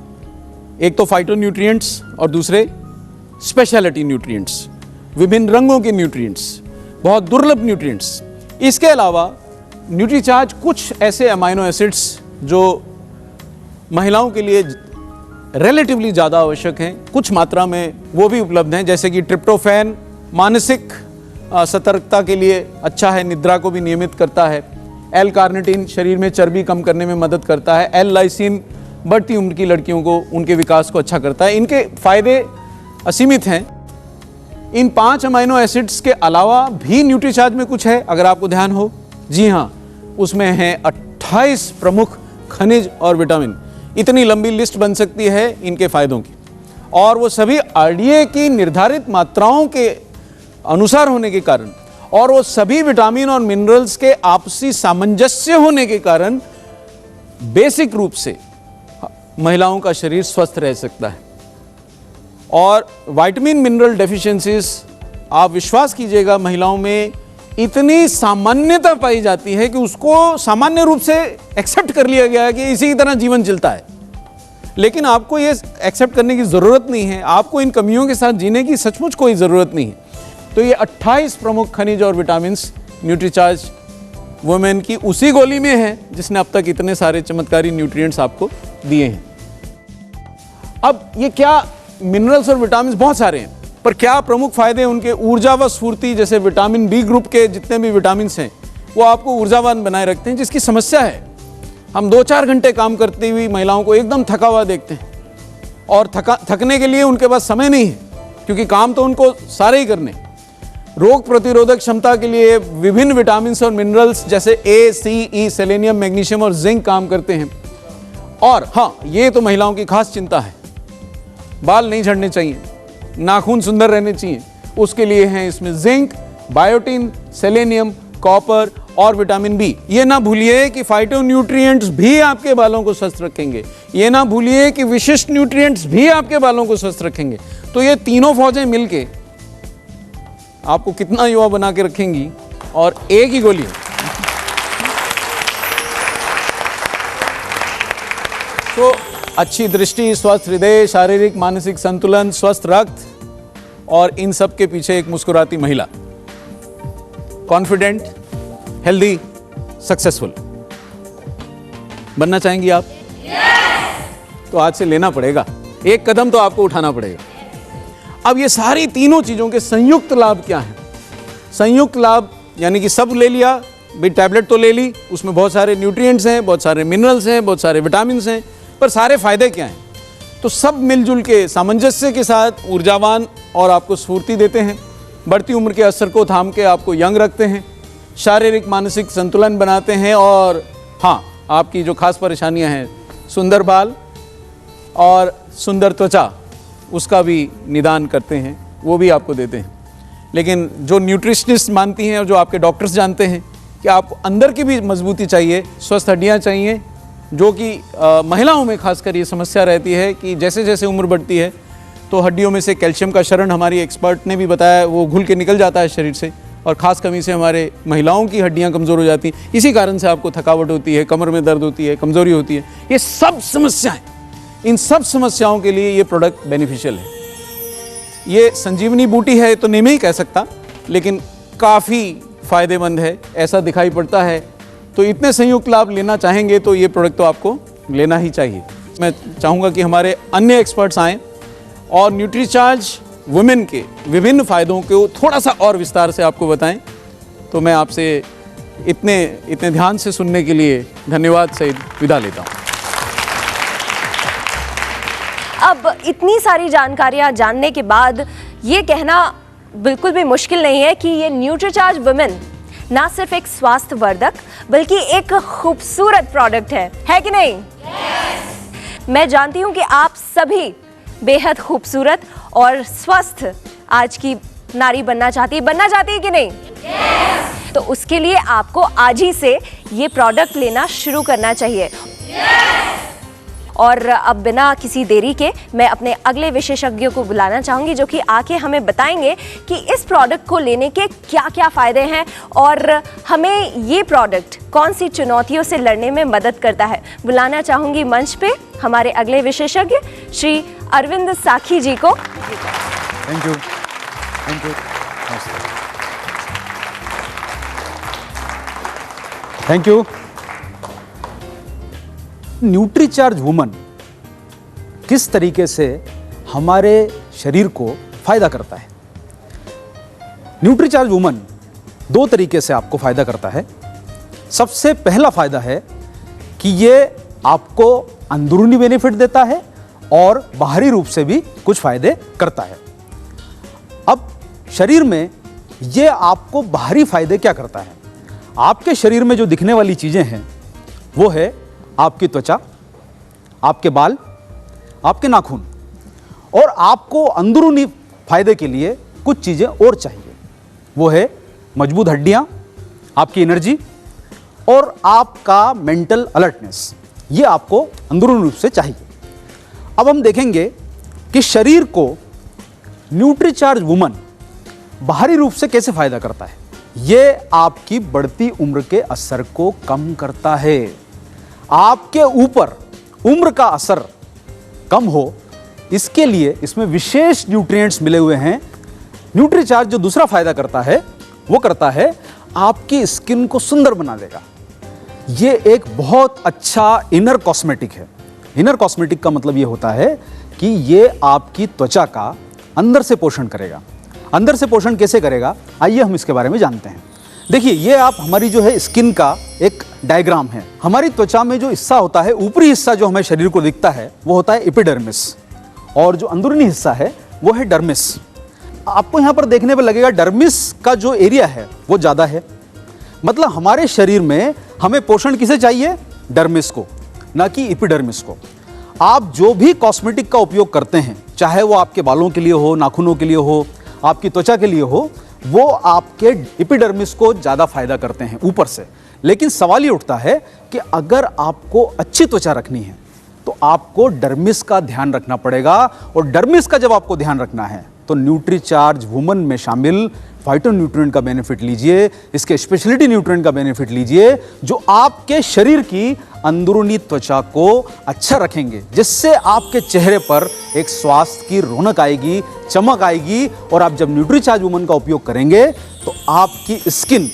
एक तो फाइटोन्यूट्रिएंट्स और दूसरे स्पेशलिटी न्यूट्रिएंट्स, विभिन्न रंगों के न्यूट्रिएंट्स, बहुत दुर्लभ न्यूट्रिएंट्स। इसके अलावा न्यूट्रीचार्ज कुछ ऐसे अमाइनो एसिड्स जो महिलाओं के लिए रिलेटिवली ज़्यादा आवश्यक हैं, कुछ मात्रा में वो भी उपलब्ध हैं, जैसे कि ट्रिप्टोफैन मानसिक सतर्कता के लिए अच्छा है, निद्रा को भी नियमित करता है, एल कार्निटिन शरीर में चर्बी कम करने में मदद करता है, एल लाइसिन बढ़ती उम्र की लड़कियों को उनके विकास को अच्छा करता है। इनके फायदे असीमित हैं। इन 5 अमाइनो एसिड्स के अलावा भी न्यूट्रीचार्ज में कुछ है, अगर आपको ध्यान हो। जी हाँ, उसमें हैं 28 प्रमुख खनिज और विटामिन। इतनी लंबी लिस्ट बन सकती है इनके फायदों की, और वो सभी आरडीए की निर्धारित मात्राओं के अनुसार होने के कारण और वो सभी विटामिन और मिनरल्स के आपसी सामंजस्य होने के कारण बेसिक रूप से महिलाओं का शरीर स्वस्थ रह सकता है। और विटामिन मिनरल डेफिशिएंसीज, आप विश्वास कीजिएगा, महिलाओं में इतनी सामान्यता पाई जाती है कि उसको सामान्य रूप से एक्सेप्ट कर लिया गया है कि इसी तरह जीवन चलता है। लेकिन आपको ये एक्सेप्ट करने की ज़रूरत नहीं है, आपको इन कमियों के साथ जीने की सचमुच कोई ज़रूरत नहीं है। तो ये 28 प्रमुख खनिज और विटामिन्स न्यूट्रीचार्ज वुमेन की उसी गोली में है जिसने अब तक इतने सारे चमत्कारी न्यूट्रिएंट्स आपको दिए हैं। अब ये क्या मिनरल्स और विटामिन्स बहुत सारे हैं, पर क्या प्रमुख फायदे उनके? ऊर्जा व स्फूर्ति, जैसे विटामिन बी ग्रुप के जितने भी विटामिन्स हैं वो आपको ऊर्जावान बनाए रखते हैं, जिसकी समस्या है हम 2-4 घंटे काम करती हुई महिलाओं को एकदम थका हुआ देखते हैं और थकने के लिए उनके पास समय नहीं है, क्योंकि काम तो उनको सारे ही करने। रोग प्रतिरोधक क्षमता के लिए विभिन्न विटामिन्स और मिनरल्स जैसे ए, सी, ई, सेलेनियम, मैग्नीशियम और जिंक काम करते हैं। और हाँ, ये तो महिलाओं की खास चिंता है, बाल नहीं झड़ने चाहिए, नाखून सुंदर रहने चाहिए, उसके लिए हैं इसमें जिंक, बायोटिन, सेलेनियम, कॉपर और विटामिन बी। ये ना भूलिए कि फाइटोन्यूट्रिएंट्स भी आपके बालों को स्वस्थ रखेंगे, ये ना भूलिए कि विशिष्ट न्यूट्रिएंट्स भी आपके बालों को स्वस्थ रखेंगे। तो ये तीनों फौजें मिलके आपको कितना युवा बना के रखेंगी, और एक ही गोली है। तो अच्छी दृष्टि, स्वस्थ हृदय, शारीरिक मानसिक संतुलन, स्वस्थ रक्त और इन सब के पीछे एक मुस्कुराती महिला, कॉन्फिडेंट, हेल्दी, सक्सेसफुल बनना चाहेंगी आप? तो आज से लेना पड़ेगा, एक कदम तो आपको उठाना पड़ेगा। अब ये सारी तीनों चीजों के संयुक्त लाभ क्या हैं? संयुक्त लाभ यानी कि सब ले लिया भाई, टैबलेट तो ले ली, उसमें बहुत सारे न्यूट्रिएंट्स हैं, बहुत सारे मिनरल्स हैं, बहुत सारे विटामिन्स हैं, पर सारे फायदे क्या हैं? तो सब मिलजुल के सामंजस्य के साथ ऊर्जावान और आपको स्फूर्ति देते हैं, बढ़ती उम्र के असर को थाम के आपको यंग रखते हैं, शारीरिक मानसिक संतुलन बनाते हैं, और हाँ, आपकी जो खास परेशानियां हैं, सुंदर बाल और सुंदर त्वचा, उसका भी निदान करते हैं, वो भी आपको देते हैं। लेकिन जो न्यूट्रिशनिस्ट मानती हैं और जो आपके डॉक्टर्स जानते हैं कि आपको अंदर की भी मजबूती चाहिए, स्वस्थ हड्डियाँ चाहिए, जो कि महिलाओं में खासकर ये समस्या रहती है कि जैसे जैसे उम्र बढ़ती है तो हड्डियों में से कैल्शियम का क्षरण, हमारी एक्सपर्ट ने भी बताया, वो घुल के निकल जाता है शरीर से, और ख़ास कमी से हमारे महिलाओं की हड्डियां कमज़ोर हो जाती हैं। इसी कारण से आपको थकावट होती है, कमर में दर्द होती है, कमज़ोरी होती है। ये सब समस्याएं, इन सब समस्याओं के लिए ये प्रोडक्ट बेनिफिशियल है। ये संजीवनी बूटी है तो नहीं मैं ही कह सकता, लेकिन काफ़ी फ़ायदेमंद है, ऐसा दिखाई पड़ता है। तो इतने संयुक्त लाभ लेना चाहेंगे तो ये प्रोडक्ट तो आपको लेना ही चाहिए। मैं चाहूँगा कि हमारे अन्य एक्सपर्ट्स आएँ और न्यूट्रीचार्ज वुमेन के विभिन्न फ़ायदों को थोड़ा सा और विस्तार से आपको बताएं। तो मैं आपसे इतने ध्यान से सुनने के लिए धन्यवाद सहित विदा लेता हूँ। अब इतनी सारी जानकारियां जानने के बाद ये कहना बिल्कुल भी मुश्किल नहीं है कि ये न्यूट्रीचार्ज वुमेन ना सिर्फ एक स्वास्थ्य वर्धक बल्कि एक खूबसूरत प्रोडक्ट है कि नहीं? मैं जानती हूँ कि आप सभी बेहद खूबसूरत और स्वस्थ आज की नारी बनना चाहती है कि नहीं? तो उसके लिए आपको आज ही से ये प्रोडक्ट लेना शुरू करना चाहिए। और अब बिना किसी देरी के मैं अपने अगले विशेषज्ञों को बुलाना चाहूँगी, जो कि आके हमें बताएंगे कि इस प्रोडक्ट को लेने के क्या क्या फ़ायदे हैं और हमें ये प्रोडक्ट कौन सी चुनौतियों से लड़ने में मदद करता है। बुलाना चाहूँगी मंच पे हमारे अगले विशेषज्ञ श्री अरविंद साखी जी को। Thank you. Thank you. Nutricharge woman किस तरीके से हमारे शरीर को फायदा करता है? न्यूट्रीचार्ज वुमन दो तरीके से आपको फायदा करता है। सबसे पहला फायदा है कि ये आपको अंदरूनी बेनिफिट देता है और बाहरी रूप से भी कुछ फायदे करता है। अब शरीर में ये आपको बाहरी फायदे क्या करता है? आपके शरीर में जो दिखने वाली चीजें हैं वो है आपकी त्वचा, आपके बाल, आपके नाखून, और आपको अंदरूनी फायदे के लिए कुछ चीजें और चाहिए। वो है मजबूत हड्डियां, आपकी एनर्जी और आपका मेंटल अलर्टनेस। ये आपको अंदरूनी रूप से चाहिए। अब हम देखेंगे कि शरीर को न्यूट्रीचार्ज वुमन बाहरी रूप से कैसे फायदा करता है। ये आपकी बढ़ती उम्र के असर को कम करता है। आपके ऊपर उम्र का असर कम हो, इसके लिए इसमें विशेष न्यूट्रिएंट्स मिले हुए हैं। न्यूट्रीचार्ज जो दूसरा फायदा करता है वो करता है आपकी स्किन को सुंदर बना देगा। ये एक बहुत अच्छा इनर कॉस्मेटिक है। इनर कॉस्मेटिक का मतलब ये होता है कि ये आपकी त्वचा का अंदर से पोषण करेगा। अंदर से पोषण कैसे करेगा, आइए हम इसके बारे में जानते हैं। देखिए, ये आप हमारी जो है स्किन का एक डायग्राम है। हमारी त्वचा में जो हिस्सा होता है, ऊपरी हिस्सा जो हमें शरीर को दिखता है वो होता है एपिडर्मिस, और जो अंदरूनी हिस्सा है वो है डर्मिस। आपको यहाँ पर देखने पर लगेगा डर्मिस का जो एरिया है वो ज़्यादा है। मतलब हमारे शरीर में हमें पोषण किसे चाहिए? डर्मिस को, ना कि एपिडर्मिस को। आप जो भी कॉस्मेटिक का उपयोग करते हैं, चाहे वो आपके बालों के लिए हो, नाखूनों के लिए हो, आपकी त्वचा के लिए हो, वो आपके एपिडर्मिस को ज़्यादा फायदा करते हैं ऊपर से। लेकिन सवाल ये उठता है कि अगर आपको अच्छी त्वचा रखनी है तो आपको डर्मिस का ध्यान रखना पड़ेगा। और डर्मिस का जब आपको ध्यान रखना है तो न्यूट्रीचार्ज वुमन में शामिल फाइटोन्यूट्रिएंट का बेनिफिट लीजिए, इसके स्पेशलिटी न्यूट्रिएंट का बेनिफिट लीजिए, जो आपके शरीर की अंदरूनी त्वचा को अच्छा रखेंगे, जिससे आपके चेहरे पर एक स्वास्थ्य की रौनक आएगी, चमक आएगी। और आप जब न्यूट्रीचार्ज वुमन का उपयोग करेंगे तो आपकी स्किन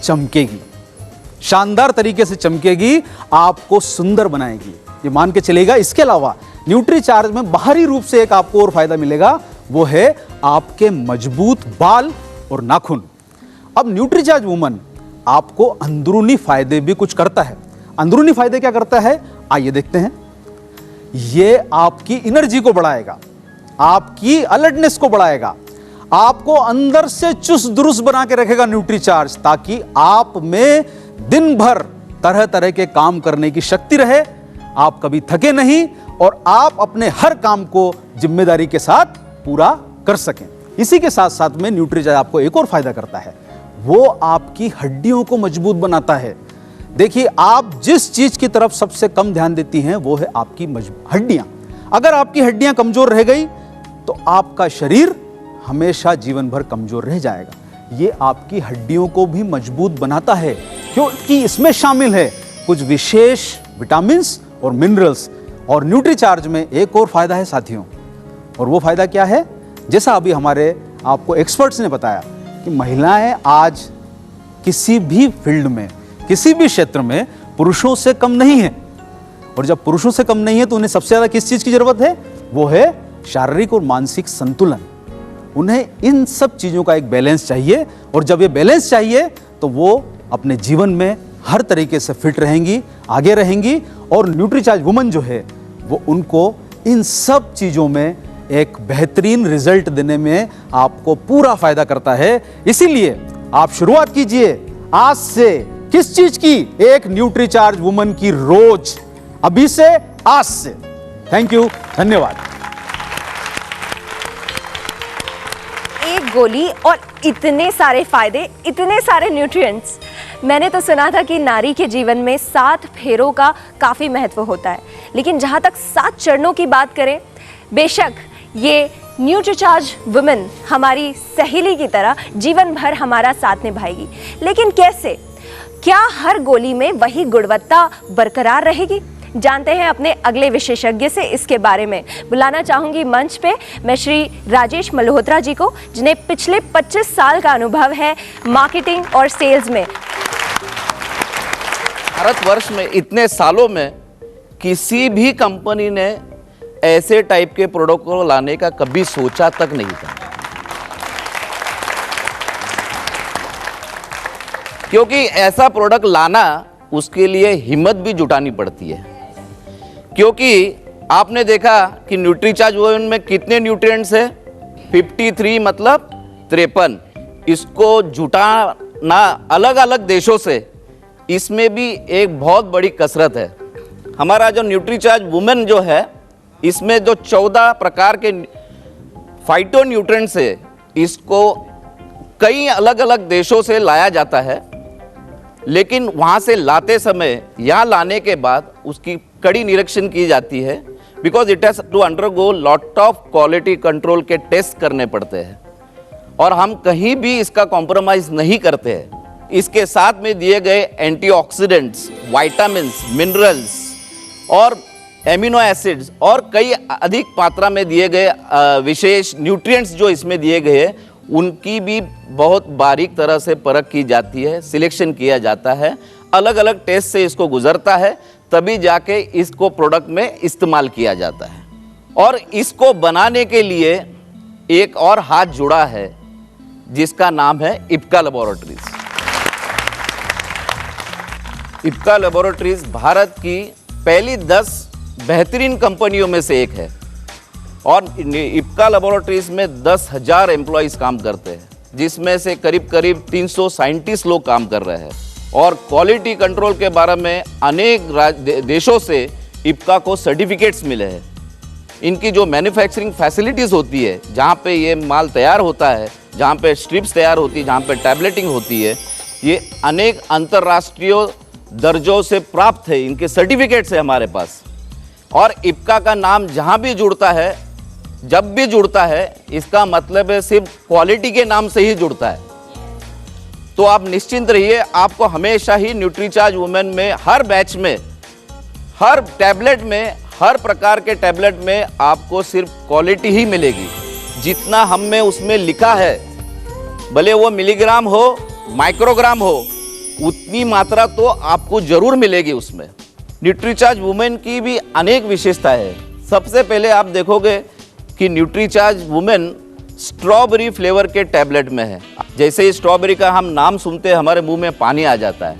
चमकेगी, शानदार तरीके से चमकेगी, आपको सुंदर बनाएगी, ये मान के चलेगा। इसके अलावा न्यूट्रीचार्ज में बाहरी रूप से एक आपको और फायदा मिलेगा, वो है आपके मजबूत बाल और नाखून। अब न्यूट्रीचार्ज वुमन आपको अंदरूनी फायदे भी कुछ करता है। अंदरूनी फायदे क्या करता है, आइए देखते हैं। ये आपकी एनर्जी को बढ़ाएगा, आपकी अलर्टनेस को बढ़ाएगा, आपको अंदर से चुस्त दुरुस्त बना के रखेगा न्यूट्रीचार्ज, ताकि आप में दिन भर तरह तरह के काम करने की शक्ति रहे, आप कभी थके नहीं और आप अपने हर काम को जिम्मेदारी के साथ पूरा कर सकें। इसी के साथ साथ में न्यूट्रीचार्ज आपको एक और फायदा करता है, वो आपकी हड्डियों को मजबूत बनाता है। देखिए, आप जिस चीज की तरफ सबसे कम ध्यान देती हैं वो है आपकी हड्डियां। अगर आपकी हड्डियां कमजोर रह गई तो आपका शरीर हमेशा जीवन भर कमजोर रह जाएगा। ये आपकी हड्डियों को भी मजबूत बनाता है, क्योंकि इसमें शामिल है कुछ विशेष विटामिन्स और मिनरल्स। और न्यूट्रीचार्ज में एक और फायदा है साथियों, और वो फायदा क्या है? जैसा अभी हमारे आपको एक्सपर्ट्स ने बताया कि महिलाएं आज किसी भी फील्ड में, किसी भी क्षेत्र में पुरुषों से कम नहीं है। और जब पुरुषों से कम नहीं है तो उन्हें सबसे ज्यादा किस चीज की जरूरत है? वो है शारीरिक और मानसिक संतुलन। उन्हें इन सब चीजों का एक बैलेंस चाहिए, और जब ये बैलेंस चाहिए तो वो अपने जीवन में हर तरीके से फिट रहेंगी, आगे रहेंगी। और न्यूट्रीचार्ज वुमन जो है वो उनको इन सब चीजों में एक बेहतरीन रिजल्ट देने में आपको पूरा फायदा करता है। इसीलिए आप शुरुआत कीजिए आज से, किस चीज की? एक न्यूट्रीचार्ज वुमन की रोज, अभी से, आज से। थैंक यू, धन्यवाद। एक गोली और इतने सारे फायदे, इतने सारे न्यूट्रिएंट्स। मैंने तो सुना था कि नारी के जीवन में 7 फेरों का काफ़ी महत्व होता है, लेकिन जहाँ तक 7 चरणों की बात करें, बेशक ये न्यूट्रीचार्ज वुमेन हमारी सहेली की तरह जीवन भर हमारा साथ निभाएगी। लेकिन कैसे? क्या हर गोली में वही गुणवत्ता बरकरार रहेगी? जानते हैं अपने अगले विशेषज्ञ से इसके बारे में। बुलाना चाहूंगी मंच पे मैं श्री राजेश मल्होत्रा जी को, जिन्हें पिछले 25 साल का अनुभव है मार्केटिंग और सेल्स में। भारतवर्ष में इतने सालों में किसी भी कंपनी ने ऐसे टाइप के प्रोडक्ट को लाने का कभी सोचा तक नहीं था, क्योंकि ऐसा प्रोडक्ट लाना उसके लिए हिम्मत भी जुटानी पड़ती है। क्योंकि आपने देखा कि न्यूट्रीचार्ज वुमेन में कितने न्यूट्रिएंट्स है? 53 मतलब 53। इसको जुटाना अलग अलग देशों से, इसमें भी एक बहुत बड़ी कसरत है। हमारा जो न्यूट्रीचार्ज वुमेन जो है, इसमें जो 14 प्रकार के फाइटो न्यूट्रिएंट्स है, इसको कई अलग अलग देशों से लाया जाता है। लेकिन वहाँ से लाते समय, यहाँ लाने के बाद उसकी कड़ी निरीक्षण की जाती है, because it has to undergo lot of quality control के टेस्ट करने पड़ते हैं, और हम कहीं भी इसका कॉम्प्रोमाइज़ नहीं करते हैं। इसके साथ में दिए गए एंटीऑक्सीडेंट्स, विटामिन्स, मिनरल्स और एमिनो एसिड्स और कई अधिक मात्रा में दिए गए विशेष न्यूट्रिएंट्स जो इसमें दिए गए हैं, उनकी भी बहुत बारीक तरह से परख की जाती है, सिलेक्शन किया जाता है, अलग अलग टेस्ट से इसको गुजरता है, तभी जाके इसको प्रोडक्ट में इस्तेमाल किया जाता है। और इसको बनाने के लिए एक और हाथ जुड़ा है, जिसका नाम है इप्का लैबोरेटरीज। इप्का लैबोरेटरीज भारत की पहली 10 बेहतरीन कंपनियों में से एक है, और इप्का लैबोरेटरीज में 10,000 एम्प्लॉइज काम करते हैं, जिसमें से करीब करीब 300 साइंटिस्ट लोग काम कर रहे हैं। और क्वालिटी कंट्रोल के बारे में अनेक देशों से इप्का को सर्टिफिकेट्स मिले हैं। इनकी जो मैन्युफैक्चरिंग फैसिलिटीज़ होती है, जहाँ पे ये माल तैयार होता है, जहाँ पे स्ट्रिप्स तैयार होती है, जहाँ पे टैबलेटिंग होती है, ये अनेक अंतर्राष्ट्रीय दर्जों से प्राप्त है, इनके सर्टिफिकेट्स है हमारे पास। और इप्का का नाम जहाँ भी जुड़ता है, जब भी जुड़ता है, इसका मतलब है सिर्फ क्वालिटी के नाम से ही जुड़ता है। तो आप निश्चिंत रहिए, आपको हमेशा ही न्यूट्रीचार्ज वुमेन में हर बैच में, हर टैबलेट में, हर प्रकार के टैबलेट में आपको सिर्फ क्वालिटी ही मिलेगी। जितना हम में उसमें लिखा है, भले वो मिलीग्राम हो, माइक्रोग्राम हो, उतनी मात्रा तो आपको जरूर मिलेगी उसमें। न्यूट्रीचार्ज वुमेन की भी अनेक विशेषताएं हैं। सबसे पहले आप देखोगे कि न्यूट्रीचार्ज वुमेन स्ट्रॉबेरी फ्लेवर के टैबलेट में है। जैसे ही स्ट्रॉबेरी का हम नाम सुनते हैं, हमारे मुंह में पानी आ जाता है,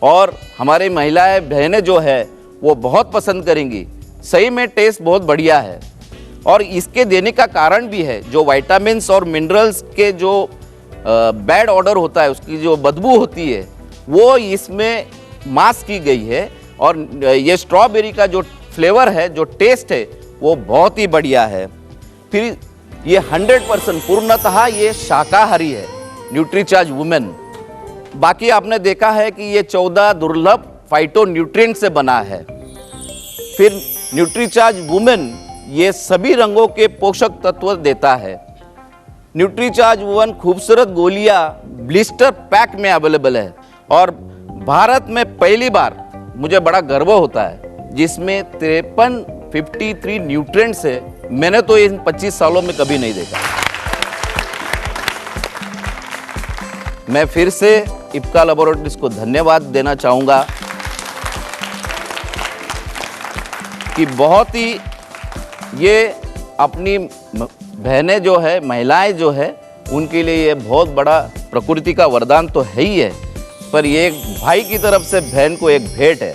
और हमारी महिलाएं बहनें जो है वो बहुत पसंद करेंगी। सही में टेस्ट बहुत बढ़िया है, और इसके देने का कारण भी है, जो विटामिन्स और मिनरल्स के जो बैड ऑर्डर होता है, उसकी जो बदबू होती है, वो इसमें मास्क की गई है। और ये स्ट्रॉबेरी का जो फ्लेवर है, जो टेस्ट है, वो बहुत ही बढ़िया है। फिर ये 100% पूर्णतः ये शाकाहारी है, न्यूट्रीचार्ज वुमेन। बाकी आपने देखा है कि ये 14 दुर्लभ फाइटो न्यूट्रिएंट से बना है। फिर न्यूट्रीचार्ज वुमेन ये सभी रंगों के पोषक तत्व देता है। न्यूट्रीचार्ज वुमन खूबसूरत गोलियां ब्लिस्टर पैक में अवेलेबल है और भारत में पहली बार मुझे बड़ा गर्व होता है जिसमें 53 न्यूट्रिएंट्स है। मैंने तो इन 25 सालों में कभी नहीं देखा। मैं फिर से इप्का लैबोरेटरीज को धन्यवाद देना चाहूँगा कि बहुत ही ये अपनी बहनें जो है, महिलाएं जो है, उनके लिए ये बहुत बड़ा प्रकृति का वरदान तो है ही है, पर ये एक भाई की तरफ से बहन को एक भेंट है।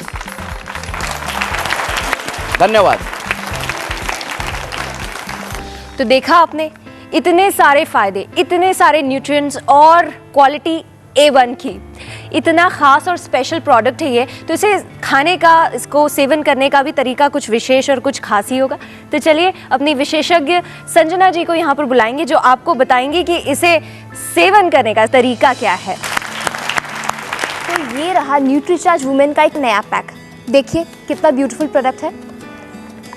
धन्यवाद। तो देखा आपने, इतने सारे फायदे, इतने सारे न्यूट्रिएंट्स और क्वालिटी A1 की, इतना खास और स्पेशल प्रोडक्ट है ये। तो इसे खाने का, इसको सेवन करने का भी तरीका कुछ विशेष और कुछ खास ही होगा। तो चलिए अपनी विशेषज्ञ संजना जी को यहाँ पर बुलाएंगे जो आपको बताएंगे कि इसे सेवन करने का तरीका क्या है। तो ये रहा न्यूट्रीचार्ज वुमेन का एक नया पैक। देखिए कितना ब्यूटीफुल प्रोडक्ट है।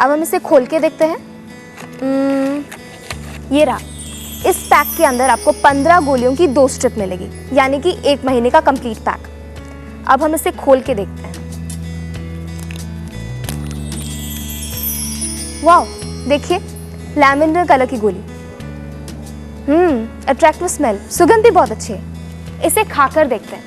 अब हम इसे खोल के देखते हैं। ये रहा। इस पैक के अंदर आपको 15 गोलियों की 2 स्ट्रिप मिलेगी, यानी कि 1 महीने का कंप्लीट पैक। अब हम इसे खोल के देखते हैं। वाह, देखिए लैवेंडर कलर की गोली। अट्रैक्टिव स्मेल, सुगंध भी बहुत अच्छी है। इसे खाकर देखते हैं।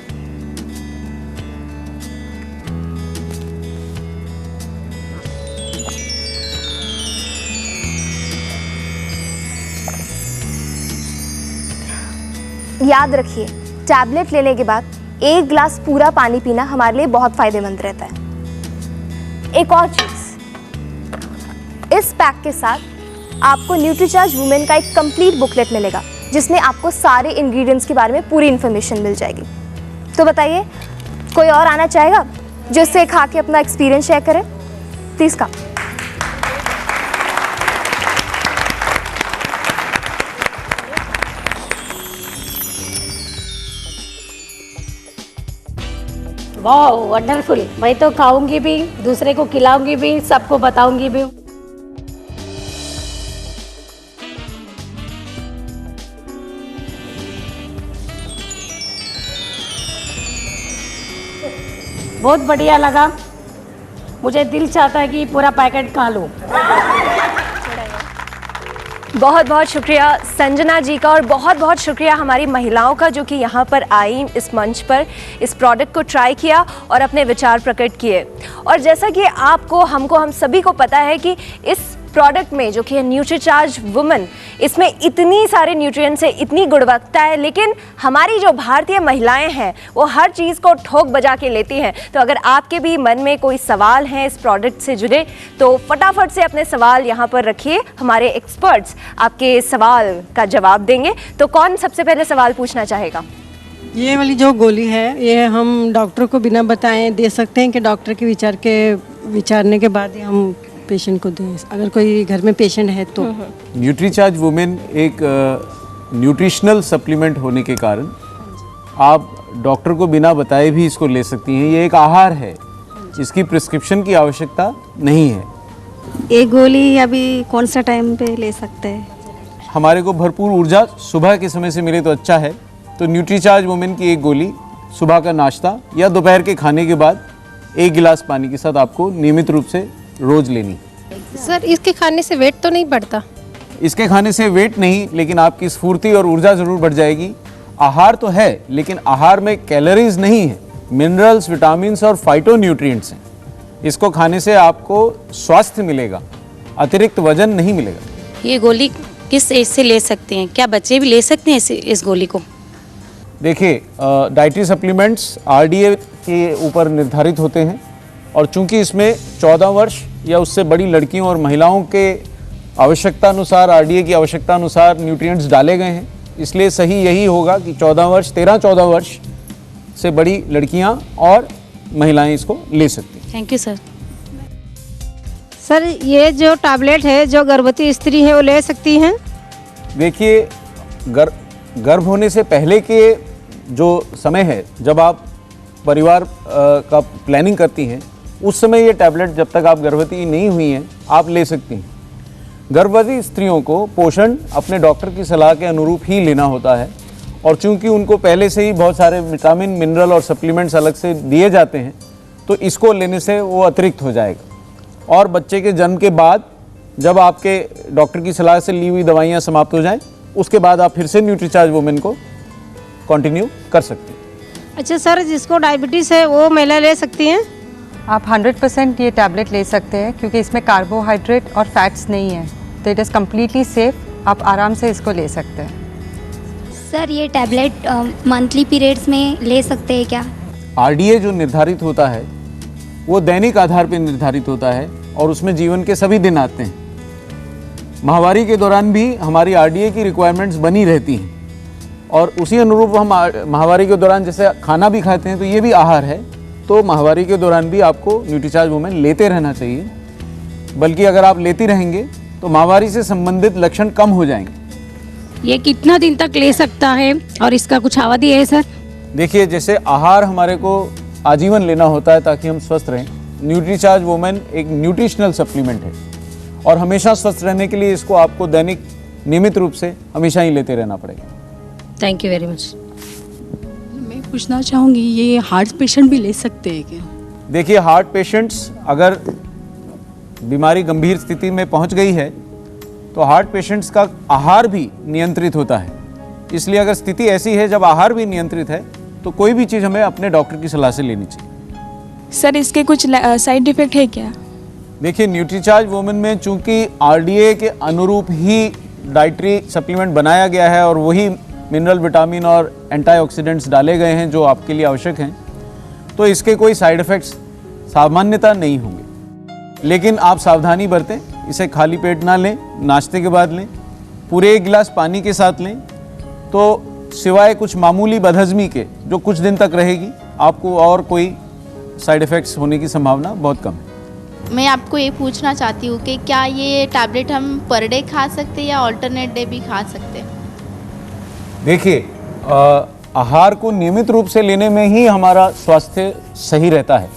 याद रखिए, टैबलेट लेने के बाद 1 गिलास पूरा पानी पीना हमारे लिए बहुत फायदेमंद रहता है। एक और चीज, इस पैक के साथ आपको न्यूट्रीचार्ज वुमेन का एक कंप्लीट बुकलेट मिलेगा जिसमें आपको सारे इंग्रेडिएंट्स के बारे में पूरी इन्फॉर्मेशन मिल जाएगी। तो बताइए, कोई और आना चाहेगा जो इसे खा के अपना एक्सपीरियंस शेयर करे? Please come. वाह, वंडरफुल। मैं तो खाऊंगी भी, दूसरे को खिलाऊंगी भी, सबको बताऊंगी भी। बहुत बढ़िया लगा। मुझे दिल चाहता है कि पूरा पैकेट खा लूं। बहुत बहुत शुक्रिया संजना जी का और बहुत बहुत शुक्रिया हमारी महिलाओं का जो कि यहाँ पर आई, इस मंच पर इस प्रोडक्ट को ट्राई किया और अपने विचार प्रकट किए। और जैसा कि आपको, हमको, हम सभी को पता है कि इस प्रोडक्ट में जो कि है न्यूट्रीचार्ज वुमन, इसमें इतनी सारे न्यूट्रिएंट्स है, इतनी गुणवत्ता है, लेकिन हमारी जो भारतीय महिलाएं हैं वो हर चीज़ को ठोक बजा के लेती हैं। तो अगर आपके भी मन में कोई सवाल हैं इस प्रोडक्ट से जुड़े तो फटाफट से अपने सवाल यहाँ पर रखिए, हमारे एक्सपर्ट्स आपके सवाल का जवाब देंगे। तो कौन सबसे पहले सवाल पूछना चाहेगा? ये वाली जो गोली है ये हम डॉक्टर को बिना बताए दे सकते हैं कि डॉक्टर के विचारने के बाद ही हम पेशेंट को दें, अगर कोई घर में पेशेंट है तो? न्यूट्रीचार्ज वुमेन एक न्यूट्रिशनल सप्लीमेंट होने के कारण आप डॉक्टर को बिना बताए भी इसको ले सकती हैं। ये एक आहार है, इसकी प्रिस्क्रिप्शन की आवश्यकता नहीं है। एक गोली अभी कौन सा टाइम पे ले सकते हैं? हमारे को भरपूर ऊर्जा सुबह के समय से मिले तो अच्छा है। तो न्यूट्रीचार्ज वुमेन की एक गोली सुबह का नाश्ता या दोपहर के खाने के बाद 1 गिलास पानी के साथ आपको नियमित रूप से रोज लेनी। सर, इसके खाने से वेट तो नहीं बढ़ता? इसके खाने से वेट नहीं, लेकिन आपकी स्फूर्ति और ऊर्जा जरूर बढ़ जाएगी। आहार तो है, लेकिन आहार में कैलोरीज नहीं है, मिनरल्स, विटामिन्स और फाइटोन्यूट्रिएंट्स हैं। इसको खाने से आपको स्वास्थ्य मिलेगा, अतिरिक्त वजन नहीं मिलेगा। ये गोली किस एज से ले सकते हैं? क्या बच्चे भी ले सकते हैं इस गोली को? देखिए, डाइटरी सप्लीमेंट्स RDA के ऊपर निर्धारित होते हैं और चूंकि इसमें 14 वर्ष या उससे बड़ी लड़कियों और महिलाओं के आवश्यकता अनुसार, RDA की आवश्यकता अनुसार न्यूट्रिएंट्स डाले गए हैं, इसलिए सही यही होगा कि 13-14 वर्ष से बड़ी लड़कियां और महिलाएं इसको ले सकती हैं। Thank you sir. सर, ये जो टैबलेट है जो गर्भवती स्त्री है वो ले सकती हैं? देखिए, गर्भ होने से पहले के जो समय है, जब आप परिवार का प्लानिंग करती हैं, उस समय ये टैबलेट, जब तक आप गर्भवती नहीं हुई हैं, आप ले सकती हैं। गर्भवती स्त्रियों को पोषण अपने डॉक्टर की सलाह के अनुरूप ही लेना होता है, और चूंकि उनको पहले से ही बहुत सारे विटामिन, मिनरल और सप्लीमेंट्स अलग से दिए जाते हैं, तो इसको लेने से वो अतिरिक्त हो जाएगा। और बच्चे के जन्म के बाद जब आपके डॉक्टर की सलाह से ली हुई दवाइयाँ समाप्त हो जाएं, उसके बाद आप फिर से न्यूट्रीचार्ज वुमेन को कंटिन्यू कर सकते हैं। अच्छा सर, जिसको डायबिटीज़ है वो महिला ले सकती हैं? आप 100% ये टैबलेट ले सकते हैं क्योंकि इसमें कार्बोहाइड्रेट और फैट्स नहीं है, तो इट इज़ कम्प्लीटली सेफ। आप आराम से इसको ले सकते हैं। सर ये टैबलेट मंथली पीरियड्स में ले सकते हैं क्या? आरडीए जो निर्धारित होता है वो दैनिक आधार पर निर्धारित होता है और उसमें जीवन के सभी दिन आते हैं। माहवारी के दौरान भी हमारी आरडीए की रिक्वायरमेंट्स बनी रहती हैं और उसी अनुरूप हम माहवारी के दौरान जैसे खाना भी खाते हैं, तो ये भी आहार है। तो माहवारी के दौरान भी आपको न्यूट्रीचार्ज वुमेन लेते रहना चाहिए, बल्कि अगर आप लेती रहेंगे तो माहवारी से संबंधित लक्षण कम हो जाएंगे। ये कितना दिन तक ले सकता है और इसका कुछ अवधि है सर? देखिए, जैसे आहार हमारे को आजीवन लेना होता है ताकि हम स्वस्थ रहें, न्यूट्रीचार्ज वुमेन एक न्यूट्रिशनल सप्लीमेंट है और हमेशा स्वस्थ रहने के लिए इसको आपको दैनिक नियमित रूप से हमेशा ही लेते रहना पड़ेगा। Thank you very much. मैं पूछना चाहूँगी, ये हार्ट पेशेंट भी ले सकते हैं क्या? देखिए, हार्ट पेशेंट्स अगर बीमारी गंभीर स्थिति में पहुंच गई है तो हार्ट पेशेंट्स का आहार भी नियंत्रित होता है। इसलिए अगर स्थिति ऐसी है जब आहार भी नियंत्रित है तो कोई भी चीज़ हमें अपने डॉक्टर की सलाह से लेनी चाहिए। सर इसके कुछ साइड इफेक्ट है क्या? देखिए, न्यूट्रीचार्ज वुमेन में चूंकि आरडीए के अनुरूप ही डाइटरी सप्लीमेंट बनाया गया है और वही मिनरल, विटामिन और एंटीऑक्सीडेंट्स डाले गए हैं जो आपके लिए आवश्यक हैं, तो इसके कोई साइड इफ़ेक्ट्स सामान्यतः नहीं होंगे। लेकिन आप सावधानी बरतें, इसे खाली पेट ना लें, नाश्ते के बाद लें, पूरे 1 गिलास पानी के साथ लें, तो सिवाय कुछ मामूली बदहजमी के जो कुछ दिन तक रहेगी, आपको और कोई साइड इफ़ेक्ट्स होने की संभावना बहुत कम है। मैं आपको ये पूछना चाहती हूँ कि क्या ये टैबलेट हम पर डे खा सकते हैं या ऑल्टरनेट डे भी खा सकते हैं? देखिए, आहार को नियमित रूप से लेने में ही हमारा स्वास्थ्य सही रहता है।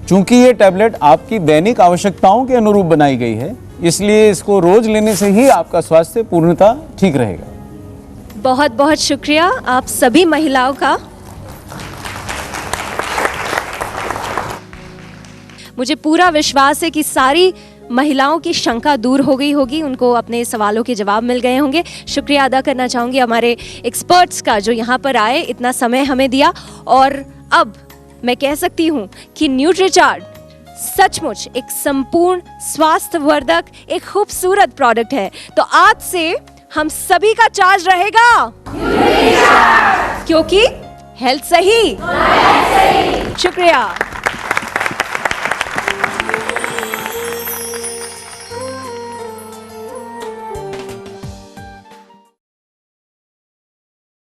चूंकि ये टैबलेट आपकी दैनिक आवश्यकताओं के अनुरूप बनाई गई है, इसलिए इसको रोज लेने से ही आपका स्वास्थ्य पूर्णतः ठीक रहेगा। बहुत बहुत शुक्रिया आप सभी महिलाओं का। मुझे पूरा विश्वास है कि सारी महिलाओं की शंका दूर हो गई होगी, उनको अपने सवालों के जवाब मिल गए होंगे। शुक्रिया अदा करना चाहूँगी हमारे एक्सपर्ट्स का जो यहाँ पर आए, इतना समय हमें दिया। और अब मैं कह सकती हूँ कि न्यूट्रीचार्ज सचमुच एक संपूर्ण स्वास्थ्यवर्धक, एक खूबसूरत प्रोडक्ट है। तो आज से हम सभी का चार्ज रहेगा, क्योंकि हेल्थ सही। शुक्रिया।